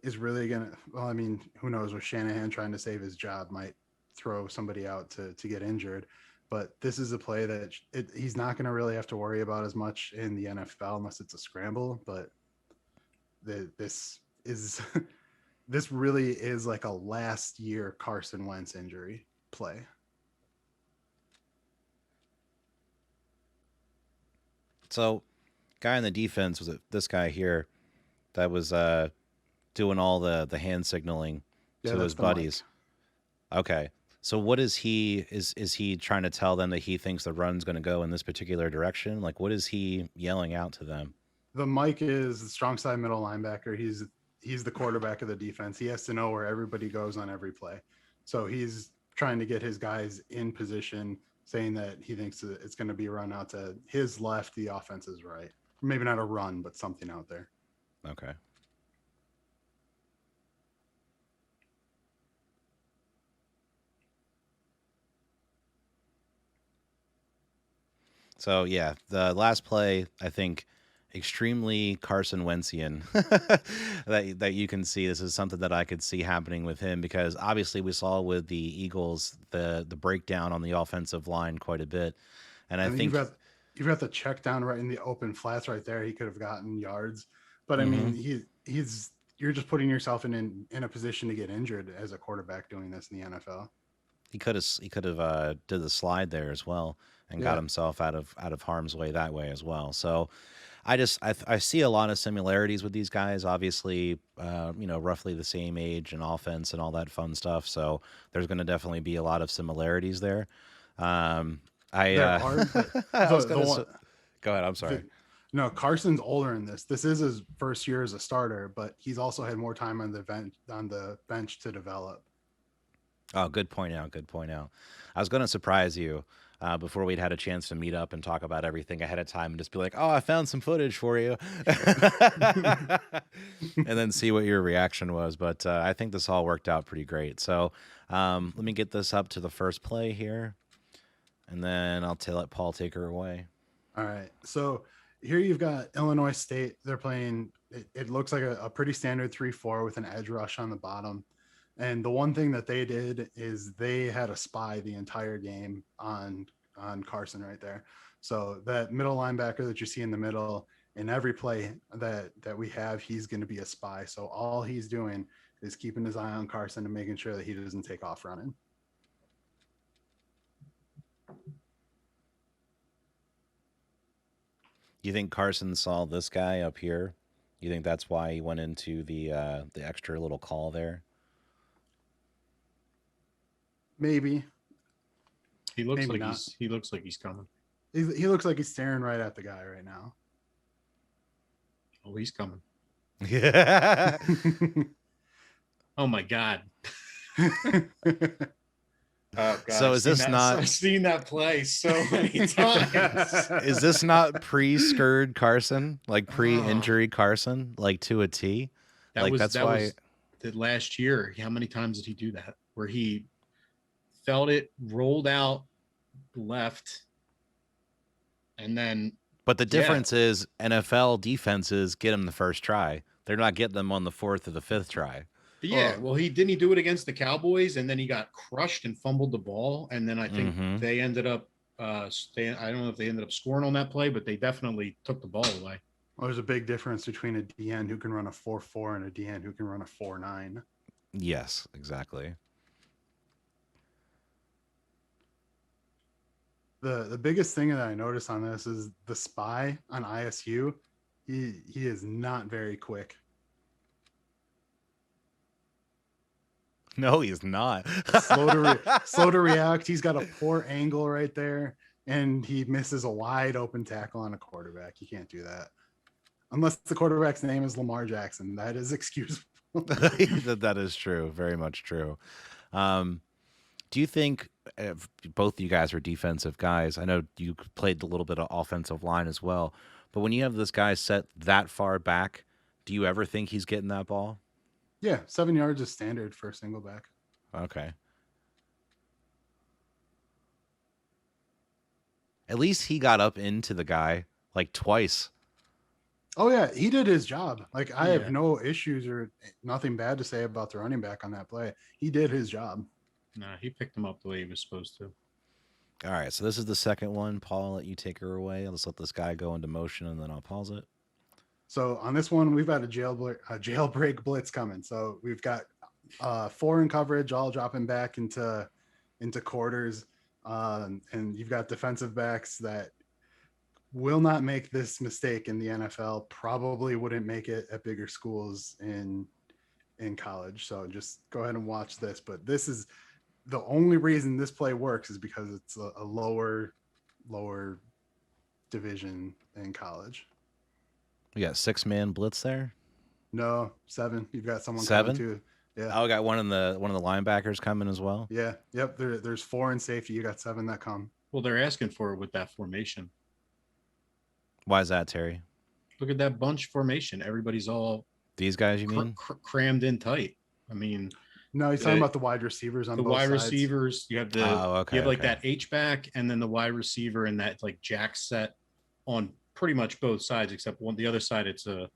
is really gonna. Well, I mean, who knows? With Shanahan trying to save his job, might throw somebody out to get injured. But this is a play that he's not going to really have to worry about as much in the NFL unless it's a scramble. But this is this really is like a last year Carson Wentz injury play. So, guy on the defense was it this guy here that was doing all the hand signaling to his buddies. Okay. So what is he is he trying to tell them that he thinks the run's going to go in this particular direction? Like what is he yelling out to them? The Mike is the strong side middle linebacker. He's the quarterback of the defense. He has to know where everybody goes on every play. So he's trying to get his guys in position, saying that he thinks that it's going to be a run out to his left, the offense is right. Maybe not a run, but something out there. Okay. So yeah, the last play, I think, extremely Carson Wentzian that you can see. This is something that I could see happening with him because obviously we saw with the Eagles the breakdown on the offensive line quite a bit, and I think you've got the check down right in the open flats right there. He could have gotten yards, but I mean you're just putting yourself in a position to get injured as a quarterback doing this in the NFL. He could have did the slide there as well and got himself out of harm's way that way as well. So I see a lot of similarities with these guys. Obviously, roughly the same age and offense and all that fun stuff. So there's going to definitely be a lot of similarities there. Go ahead. I'm sorry. No, Carson's older in this. This is his first year as a starter, but he's also had more time on the bench to develop. Oh, good point out. I was going to surprise you before we'd had a chance to meet up and talk about everything ahead of time and just be like, oh, I found some footage for you. And then see what your reaction was. But I think this all worked out pretty great. So let me get this up to the first play here. And then I'll let Paul take her away. All right. So here you've got Illinois State. They're playing, it looks like a pretty standard 3-4 with an edge rush on the bottom. And the one thing that they did is they had a spy the entire game on Carson right there. So that middle linebacker that you see in the middle, in every play that we have, he's going to be a spy. So all he's doing is keeping his eye on Carson and making sure that he doesn't take off running. You think Carson saw this guy up here? You think that's why he went into the extra little call there? Maybe. He looks Maybe like he looks like he's coming. He looks like he's staring right at the guy right now. Oh, he's coming. Yeah. Oh my God. Oh, God. So is this not? I've seen that play so many times. Is this not pre-scurred Carson, like pre-injury Carson, like to a T? That's why. Was last year. How many times did he do that? Where he felt it, rolled out left, and then. But the difference is NFL defenses get him the first try. They're not getting them on the fourth or the fifth try. Yeah, well, he do it against the Cowboys, and then he got crushed and fumbled the ball, and then I think they ended up. I don't know if they ended up scoring on that play, but they definitely took the ball away. Well, there's a big difference between a DN who can run a 4.4 and a DN who can run a 4.9. Yes, exactly. The biggest thing that I noticed on this is the spy on ISU. He is not very quick. No, he's not. slow to react. He's got a poor angle right there, and he misses a wide open tackle on a quarterback. You can't do that unless the quarterback's name is Lamar Jackson. That is excusable. That is true. Very much true. Do you think both of you guys are defensive guys? I know you played a little bit of offensive line as well, but when you have this guy set that far back, do you ever think he's getting that ball? Yeah, 7 yards is standard for a single back. Okay. At least he got up into the guy like twice. Oh, yeah, he did his job. Like, I have no issues or nothing bad to say about the running back on that play. He did his job. Nah, he picked him up the way he was supposed to. All right, so this is the second one. Paul, I'll let you take her away. Let's let this guy go into motion, and then I'll pause it. So on this one, we've got a jailbreak blitz coming. So we've got 4 in coverage, all dropping back into quarters, and you've got defensive backs that will not make this mistake in the NFL. Probably wouldn't make it at bigger schools in college. So just go ahead and watch this. But this is the only reason this play works is because it's a lower division in college. We got 6-man blitz there. No, 7. You've got someone 7 coming too. Yeah. Oh, we got one of the linebackers coming as well. Yeah. Yep. There's 4 in safety. You got 7 that come. Well, they're asking for it with that formation. Why is that, Terry? Look at that bunch formation. Everybody's all These guys, you mean? Crammed in tight. I mean, No, he's talking about the wide receivers on the both wide sides. receivers. You have like that H back, and then the wide receiver and that like jack set on pretty much both sides, except the other side it's a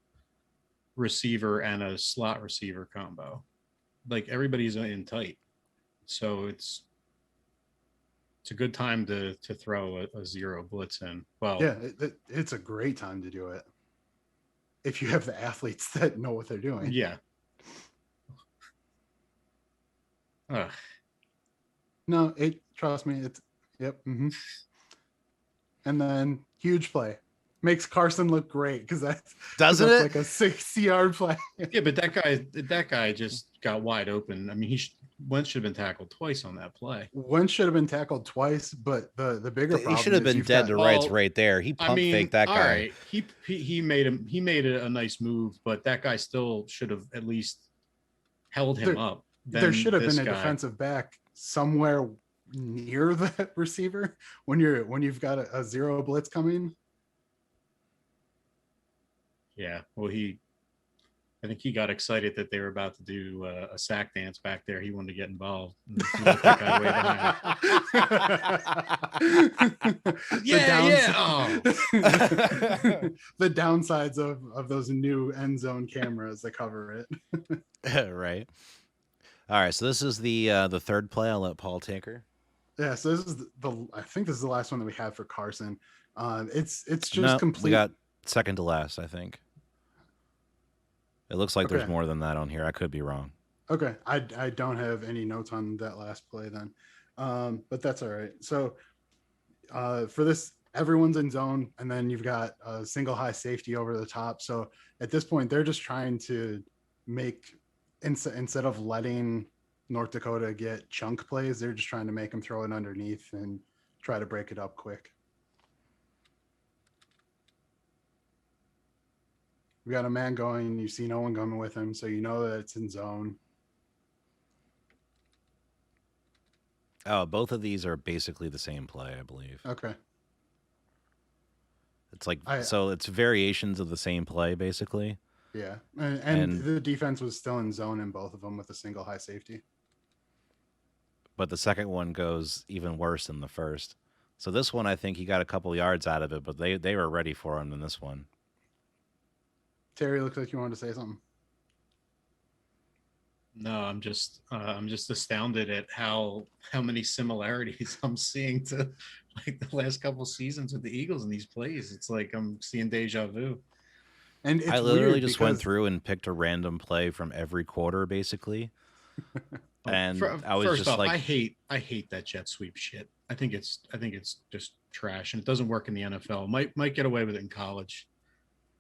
receiver and a slot receiver combo. Like everybody's in tight, so it's a good time to throw a zero blitz in. Well, yeah, it's a great time to do it if you have the athletes that know what they're doing. Yeah. No, trust me, it's yep. Mm-hmm. And then huge play makes Carson look great because that's doesn't it like a 60-yard play. Yeah, but that guy just got wide open. I mean, Wentz should have been tackled twice on that play. Wentz should have been tackled twice, but the bigger problem he should have been dead to rights right there. He pump faked that guy. All right. He made a nice move, but that guy still should have at least held him up. There should have been a defensive back somewhere near the receiver when you've got a zero blitz coming. Yeah, well, I think he got excited that they were about to do a sack dance back there. He wanted to get involved. That guy way behind. The downsides of those new end zone cameras that cover it. Right. All right, so this is the third play. I'll let Paul take her. Yeah, so this is I think this is the last one that we have for Carson. It's just complete. We got second to last, I think. It looks like there's more than that on here. I could be wrong. Okay, I don't have any notes on that last play then, but that's all right. So for this, everyone's in zone, and then you've got a single high safety over the top. So at this point, they're just trying to make instead of letting North Dakota get chunk plays, they're just trying to make them throw it underneath and try to break it up quick. We got a man going, you see no one coming with him, so you know that it's in zone. Oh, both of these are basically the same play, I believe. Okay. It's like so it's variations of the same play, basically. Yeah, and the defense was still in zone in both of them with a single high safety. But the second one goes even worse than the first. So this one, I think he got a couple yards out of it, but they were ready for him in this one. Terry, looks like you wanted to say something. No, I'm just astounded at how many similarities I'm seeing to like the last couple seasons with the Eagles in these plays. It's like I'm seeing deja vu. And it's I literally just went because... through and picked a random play from every quarter, basically. And I was first just off, like, I hate that jet sweep shit. I think it's just trash, and it doesn't work in the NFL. Might get away with it in college,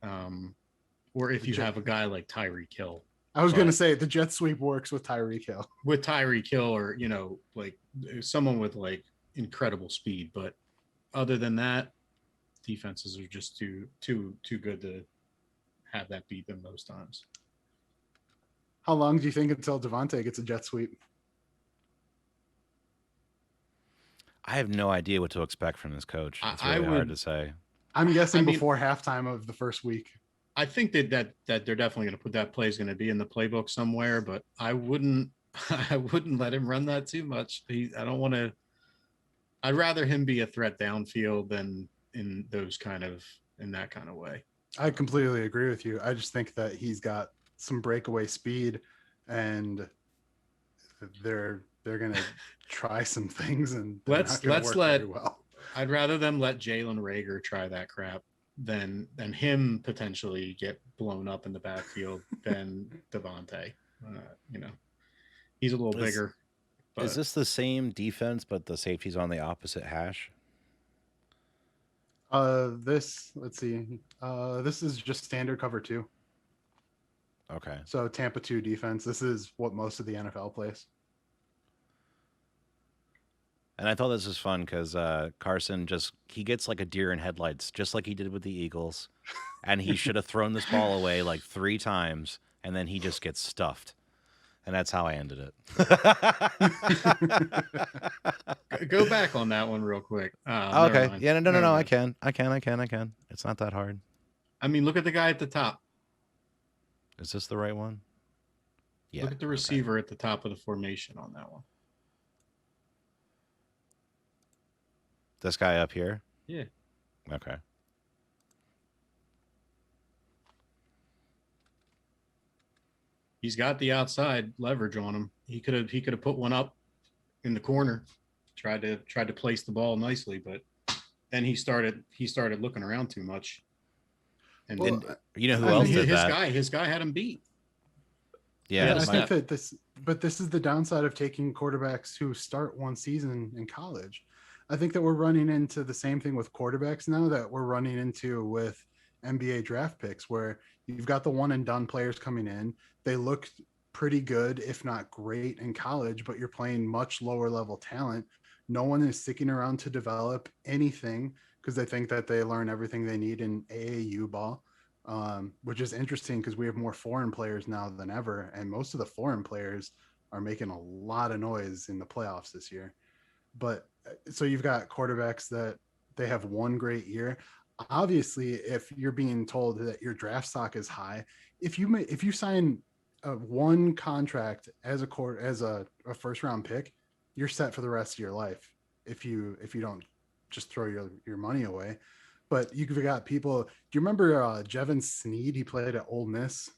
or if you have a guy like Tyreek Hill. I was going to say the jet sweep works with Tyreek Hill. With Tyreek Hill, or like someone with like incredible speed, but other than that, defenses are just too good to have that beat them most times. How long do you think until Devontae gets a jet sweep? I have no idea what to expect from this coach. It's really hard to say. I'm guessing before halftime of the first week. I think that they're definitely going to put that play is going to be in the playbook somewhere, but I wouldn't let him run that too much. I don't want to. I'd rather him be a threat downfield than in that kind of way. I completely agree with you. I just think that he's got some breakaway speed, and they're they're gonna try some things and they're Let's not gonna let's work let very well. I'd rather them let Jalen Reagor try that crap than him potentially get blown up in the backfield than Devontae. You know, he's a little bigger. But Is this the same defense, but the safety's on the opposite hash? Let's see. This is just standard cover 2. Okay. So Tampa 2 defense. This is what most of the NFL plays. And I thought this was fun because Carson he gets like a deer in headlights, just like he did with the Eagles. And he should have thrown this ball away like 3 times, and then he just gets stuffed. And that's how I ended it. go back on that one real quick. Okay. Yeah, no. Never I mind. can. It's not that hard. I mean, look at the guy at the top. Is this the right one? Yeah. Look at the receiver at the top of the formation on that one. This guy up here? Yeah. Okay. He's got the outside leverage on him. He could have put one up in the corner, tried to place the ball nicely, but then he started looking around too much. And Well, then You know who else did his that? his guy had him beat. Yeah. Yeah, I my- think that this is the downside of taking quarterbacks who start one season in college. I think that we're running into the same thing with quarterbacks now that we're running into with NBA draft picks, where you've got the one and done players coming in. They look pretty good, if not great, in college, but you're playing much lower level talent. No one is sticking around to develop anything because they think that they learn everything they need in AAU ball, which is interesting because we have more foreign players now than ever. And most of the foreign players are making a lot of noise in the playoffs this year. But so you've got quarterbacks that they have one great year. Obviously, if you're being told that your draft stock is high, if you sign one contract as a first round pick, you're set for the rest of your life. If you don't just throw your money away. But you've got people. Do you remember Jevon Sneed? He played at Ole Miss.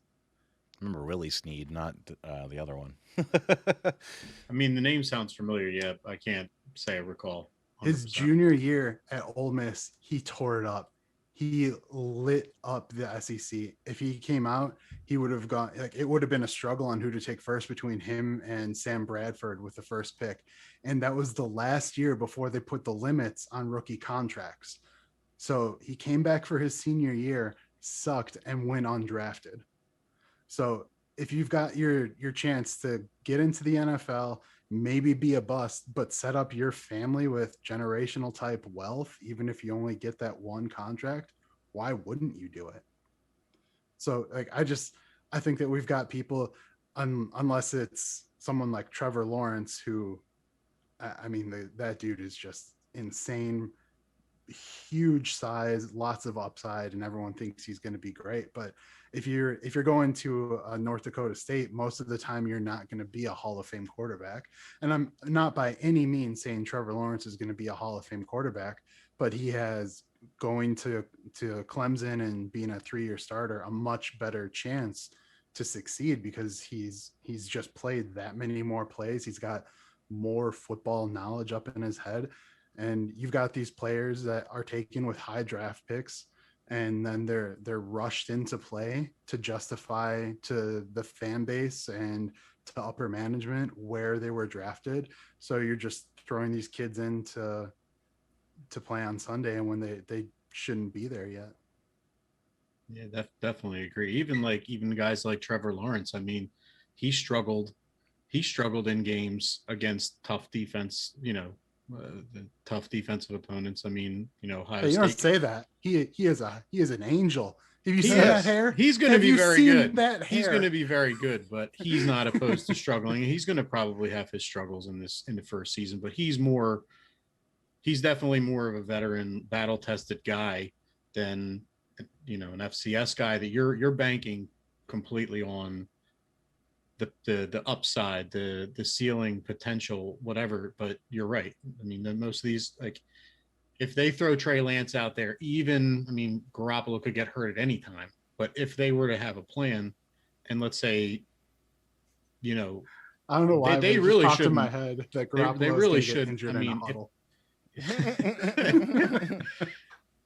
I remember Willie Sneed, not the other one. I mean, the name sounds familiar. Yeah, I can't say I recall. 100%. His junior year at Ole Miss, he tore it up. He lit up the SEC. If he came out, he would have gone, like, it would have been a struggle on who to take first between him and Sam Bradford with the first pick. And that was the last year before they put the limits on rookie contracts. So he came back for his senior year, sucked, and went undrafted. So if you've got your chance to get into the NFL, maybe be a bust, but set up your family with generational type wealth, even if you only get that one contract, why wouldn't you do it? So like, I think that we've got people, unless it's someone like Trevor Lawrence, who, I mean, that dude is just insane, huge size, lots of upside, and everyone thinks he's going to be great. But if you're going to North Dakota State, most of the time you're not going to be a Hall of Fame quarterback. And I'm not by any means saying Trevor Lawrence is going to be a Hall of Fame quarterback, but he has, going to Clemson and being a 3-year starter, a much better chance to succeed because he's just played that many more plays. He's got more football knowledge up in his head. And you've got these players that are taken with high draft picks, and then they're rushed into play to justify to the fan base and to upper management where they were drafted. So you're just throwing these kids in to play on Sunday, and when they shouldn't be there yet. Yeah, definitely agree. Even guys like Trevor Lawrence, I mean, he struggled in games against tough defense, the tough defensive opponents. I mean, Ohio Hey, you State. don't say that. He is an angel. Have you seen is. that hair? He's going to Have be you very seen good. That hair? He's going to be very good, but he's not opposed to struggling. He's going to probably have his struggles in the first season, but he's definitely more of a veteran, battle-tested guy than an FCS guy that you're banking completely on the upside, the ceiling potential, whatever. But you're right. I mean, most of these, like, if they throw Trey Lance out there, Garoppolo could get hurt at any time. But if they were to have a plan, and let's say, I don't know why They but it just really popped in my shouldn't. head that They Garoppolo really is should. get injured I in a mean, huddle.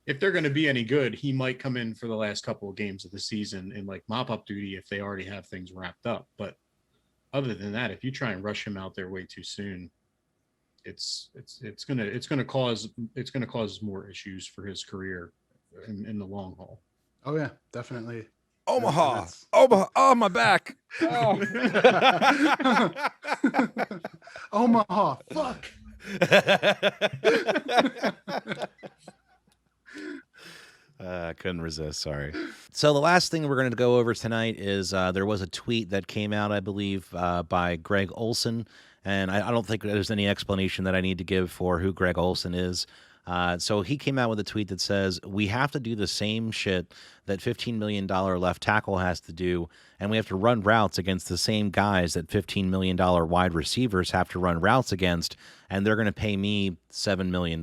if they're going to be any good, he might come in for the last couple of games of the season in like mop up duty if they already have things wrapped up. But other than that, if you try and rush him out there way too soon, it's gonna cause more issues for his career in the long haul. Oh yeah, definitely. Omaha. that's- Omaha. Oh, my back. Oh. Omaha, fuck. I couldn't resist. Sorry. So the last thing we're going to go over tonight is there was a tweet that came out, I believe, by Greg Olson. And I don't think there's any explanation that I need to give for who Greg Olson is. So he came out with a tweet that says, we have to do the same shit that $15 million left tackle has to do, and we have to run routes against the same guys that $15 million wide receivers have to run routes against, and they're going to pay me $7 million.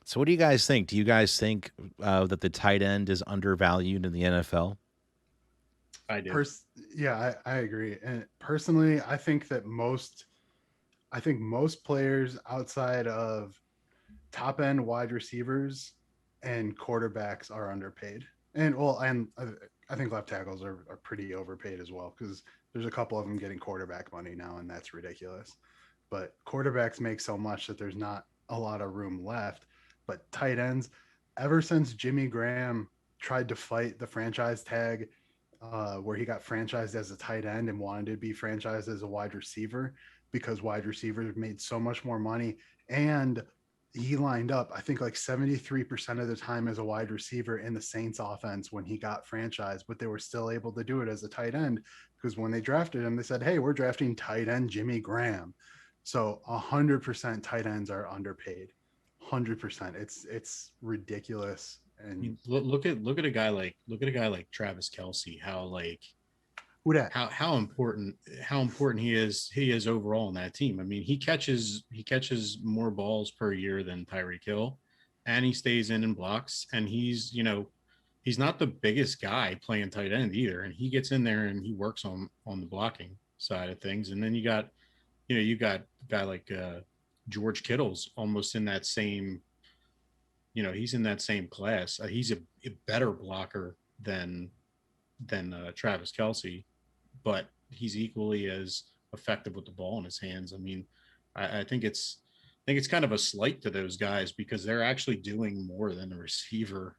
So what do you guys think? Do you guys think that the tight end is undervalued in the NFL? I do. Yeah, I agree. And personally, I think most players outside of top end wide receivers and quarterbacks are underpaid. And I think left tackles are pretty overpaid as well, because there's a couple of them getting quarterback money now, and that's ridiculous. But quarterbacks make so much that there's not a lot of room left. But tight ends, ever since Jimmy Graham tried to fight the franchise tag, where he got franchised as a tight end and wanted to be franchised as a wide receiver, because wide receivers made so much more money, and he lined up, I think, like 73% of the time as a wide receiver in the Saints offense when he got franchised, but they were still able to do it as a tight end, because when they drafted him, they said, hey, we're drafting tight end Jimmy Graham. So 100% tight ends are underpaid. 100%. It's ridiculous. I And mean, look at a guy like Travis Kelce. who that? How important he is overall in that team. I mean, he catches more balls per year than Tyreek Hill, and he stays in and blocks. And he's not the biggest guy playing tight end either, and he gets in there and he works on the blocking side of things. And then you got a guy like George Kittle's almost in that same. He's in that same class. He's a better blocker than Travis Kelce, but he's equally as effective with the ball in his hands. I mean, I think it's kind of a slight to those guys, because they're actually doing more than the receiver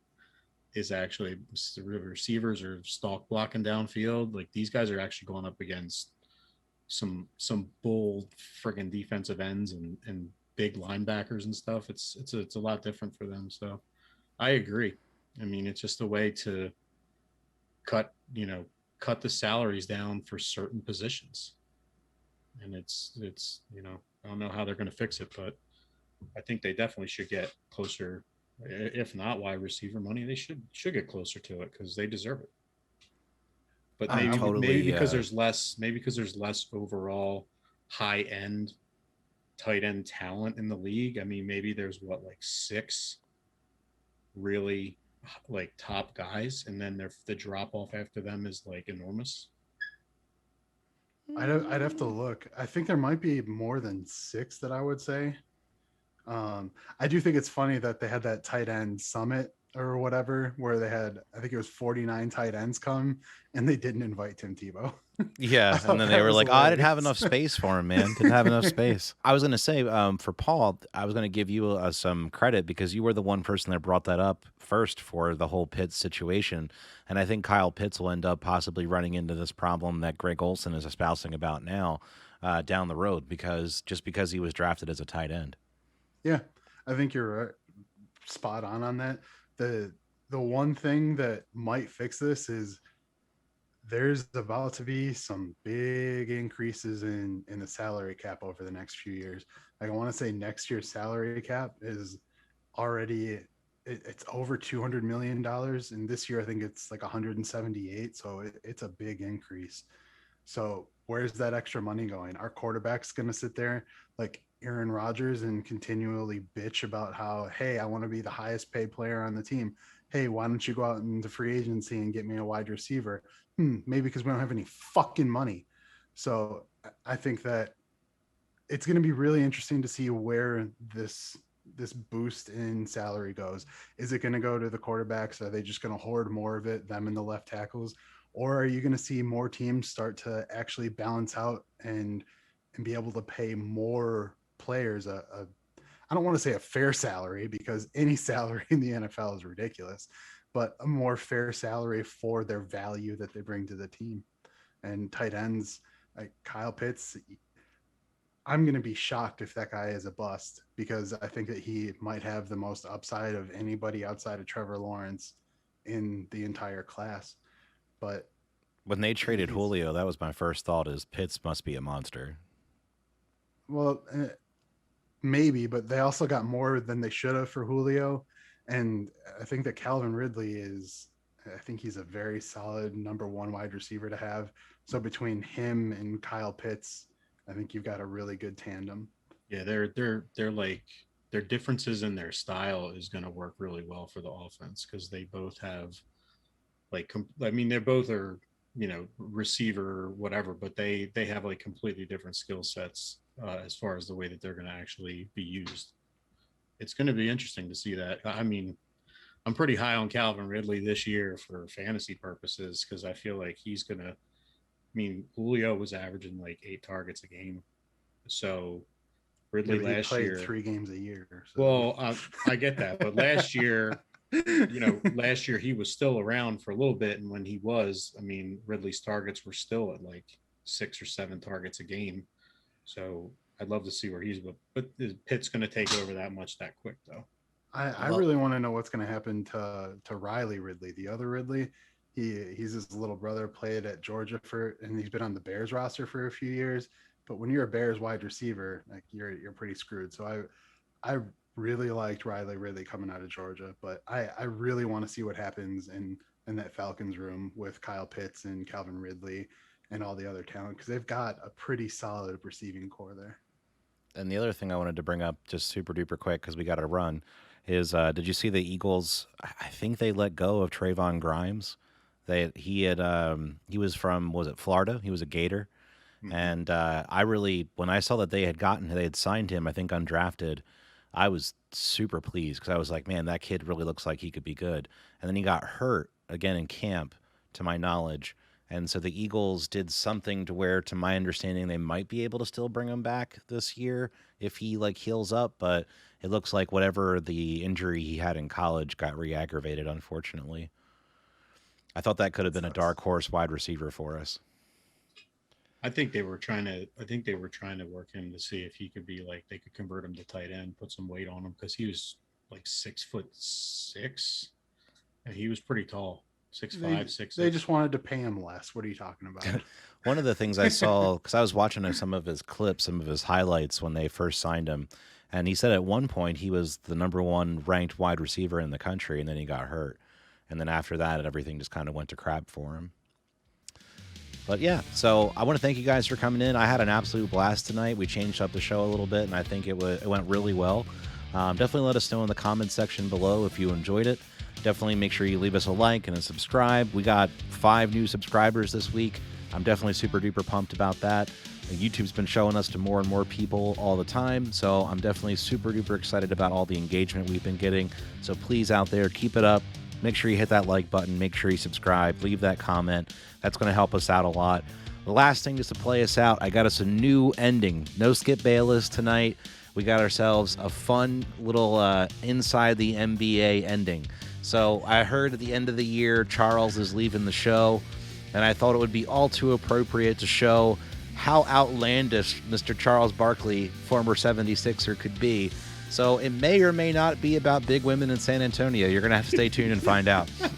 is actually. The receivers are stalk blocking downfield. Like, these guys are actually going up against some bold friggin' defensive ends and big linebackers and stuff. It's a lot different for them. So I agree. I mean, it's just a way to cut the salaries down for certain positions. And it's I don't know how they're going to fix it, but I think they definitely should get closer. If not wide receiver money, they should get closer to it, because they deserve it. But maybe because there's less overall high end tight end talent in the league. I mean, maybe there's like 6 really like top guys, and then the drop off after them is like enormous. I'd have to look. I think there might be more than 6 that I would say. I do think it's funny that they had that tight end summit or whatever, where they had, I think it was 49 tight ends come, and they didn't invite Tim Tebow. Yeah, and then they were like, "Oh, I didn't have enough space for him, man. Didn't have enough space." I was going to say, for Paul, I was going to give you some credit, because you were the one person that brought that up first for the whole Pitts situation, and I think Kyle Pitts will end up possibly running into this problem that Greg Olson is espousing about now down the road, because he was drafted as a tight end. Yeah, I think you're right. Spot on that. The one thing that might fix this is there's about to be some big increases in the salary cap over the next few years. Like, I want to say next year's salary cap is already it's over $200 million, and this year I think it's like 178. So it's a big increase. So where's that extra money going? Our quarterback's going to sit there like Aaron Rodgers and continually bitch about how, hey, I want to be the highest paid player on the team. Hey, why don't you go out into free agency and get me a wide receiver? Maybe because we don't have any fucking money. So I think that it's going to be really interesting to see where this boost in salary goes. Is it going to go to the quarterbacks? Are they just going to hoard more of it, them and the left tackles? Or are you going to see more teams start to actually balance out and be able to pay more players I don't want to say a fair salary, because any salary in the NFL is ridiculous, but a more fair salary for their value that they bring to the team. And tight ends like Kyle Pitts, I'm going to be shocked if that guy is a bust, because I think that he might have the most upside of anybody outside of Trevor Lawrence in the entire class. But when they traded Julio, that was my first thought: is Pitts must be a monster. Well, maybe, but they also got more than they should have for Julio. And I think that Calvin Ridley I think he's a very solid number one wide receiver to have. So between him and Kyle Pitts, I think you've got a really good tandem. Yeah, they're like, their differences in their style is going to work really well for the offense, because they both have they both are, receiver, whatever, but they have like completely different skill sets as far as the way that they're going to actually be used. It's going to be interesting to see that. I mean, I'm pretty high on Calvin Ridley this year for fantasy purposes, because I feel like he's going to, Julio was averaging like 8 targets a game. So Ridley last year, 3 games a year. So. Well, I get that, but last year, he was still around for a little bit, and when he was, Ridley's targets were still at like 6 or 7 targets a game. So I'd love to see where he's, but is Pitt's going to take over that much that quick though? I really want to know what's going to happen to Riley Ridley, the other Ridley. He's his little brother, played at Georgia and he's been on the Bears roster for a few years. But when you're a Bears wide receiver, like you're pretty screwed. So I really liked Riley Ridley coming out of Georgia, but I really want to see what happens in that Falcons room with Kyle Pitts and Calvin Ridley and all the other talent, because they've got a pretty solid receiving core there. And the other thing I wanted to bring up just super duper quick, because we got to run, is did you see the Eagles? I think they let go of Trayvon Grimes. He was from, was it Florida? He was a Gator. Mm-hmm. And when I saw that they had signed him, I think undrafted, I was super pleased, because I was like, man, that kid really looks like he could be good. And then he got hurt again in camp, to my knowledge. And so the Eagles did something to where, to my understanding, they might be able to still bring him back this year if he heals up. But it looks like whatever the injury he had in college got re-aggravated, unfortunately. I thought that could have been a dark horse wide receiver for us. I think they were trying to work him to see if he could be they could convert him to tight end, put some weight on him, because he was 6'6", and he was pretty tall. 6'5", 6'6". They just wanted to pay him less. What are you talking about? One of the things I saw, because I was watching some of his clips, some of his highlights when they first signed him, and he said at one point he was the number 1 ranked wide receiver in the country, and then he got hurt. And then after that, everything just kind of went to crap for him. But yeah, so I want to thank you guys for coming in. I had an absolute blast tonight. We changed up the show a little bit, and I think it went really well. Definitely let us know in the comments section below if you enjoyed it. Definitely make sure you leave us a like and a subscribe. We got 5 new subscribers this week. I'm definitely super duper pumped about that. YouTube's been showing us to more and more people all the time, so I'm definitely super duper excited about all the engagement we've been getting. So please, out there, keep it up. Make sure you hit that like button. Make sure you subscribe. Leave that comment. That's going to help us out a lot. The last thing, just to play us out, I got us a new ending. No Skip Bayless tonight. We got ourselves a fun little inside the NBA ending. So I heard at the end of the year, Charles is leaving the show, and I thought it would be all too appropriate to show how outlandish Mr. Charles Barkley, former 76er, could be. So it may or may not be about big women in San Antonio. You're going to have to stay tuned and find out. Oh,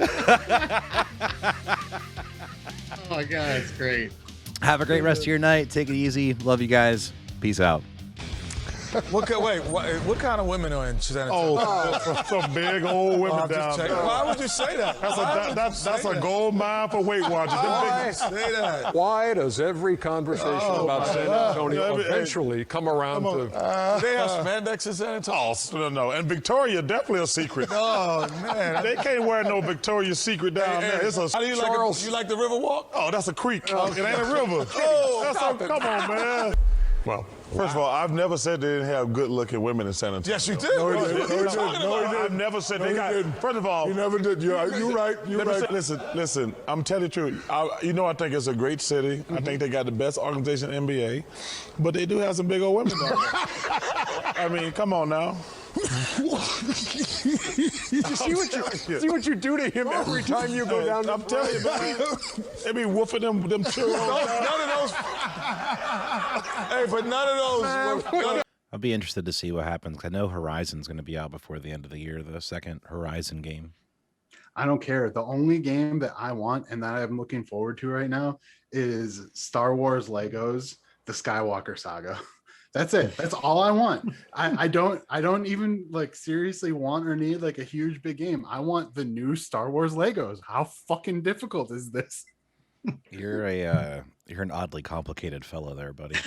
my God, it's great. Have a great rest of your night. Take it easy. Love you guys. Peace out. What kind of women are in San Antonio? Oh, some big old women I'm just down checking. there. Why would you say that? That's a gold mine for Weight Watchers. Them Say that. Why does every conversation about San Antonio eventually come around to? They have spandex in San Antonio. Oh, no. And Victoria definitely a secret. Oh, man. They can't wear no Victoria's Secret down there. It's a How do you like the Riverwalk? Oh, that's a creek. It ain't a river. Come on, man. Well, first of all, I've never said they didn't have good-looking women in San Antonio. Yes, you did. No, he didn't. I've never said they got. First of all, You never did. You're right. You're right. Listen. I'm telling you the truth. I think it's a great city. I think they got the best organization in the NBA, but they do have some big old women down there. I mean, come on now. See what you do to him every time you go down. I'm telling you, man. They be woofing them children. None of those. Hey, but none of those. I'll be interested to see what happens. I know Horizon's going to be out before the end of the year, the second Horizon game. I don't care. The only game that I want and that I'm looking forward to right now is Star Wars Legos, the Skywalker Saga. That's it. That's all I want. I don't even like seriously want or need like a huge big game. I want the new Star Wars Legos. How fucking difficult is this? You're an oddly complicated fellow there, buddy.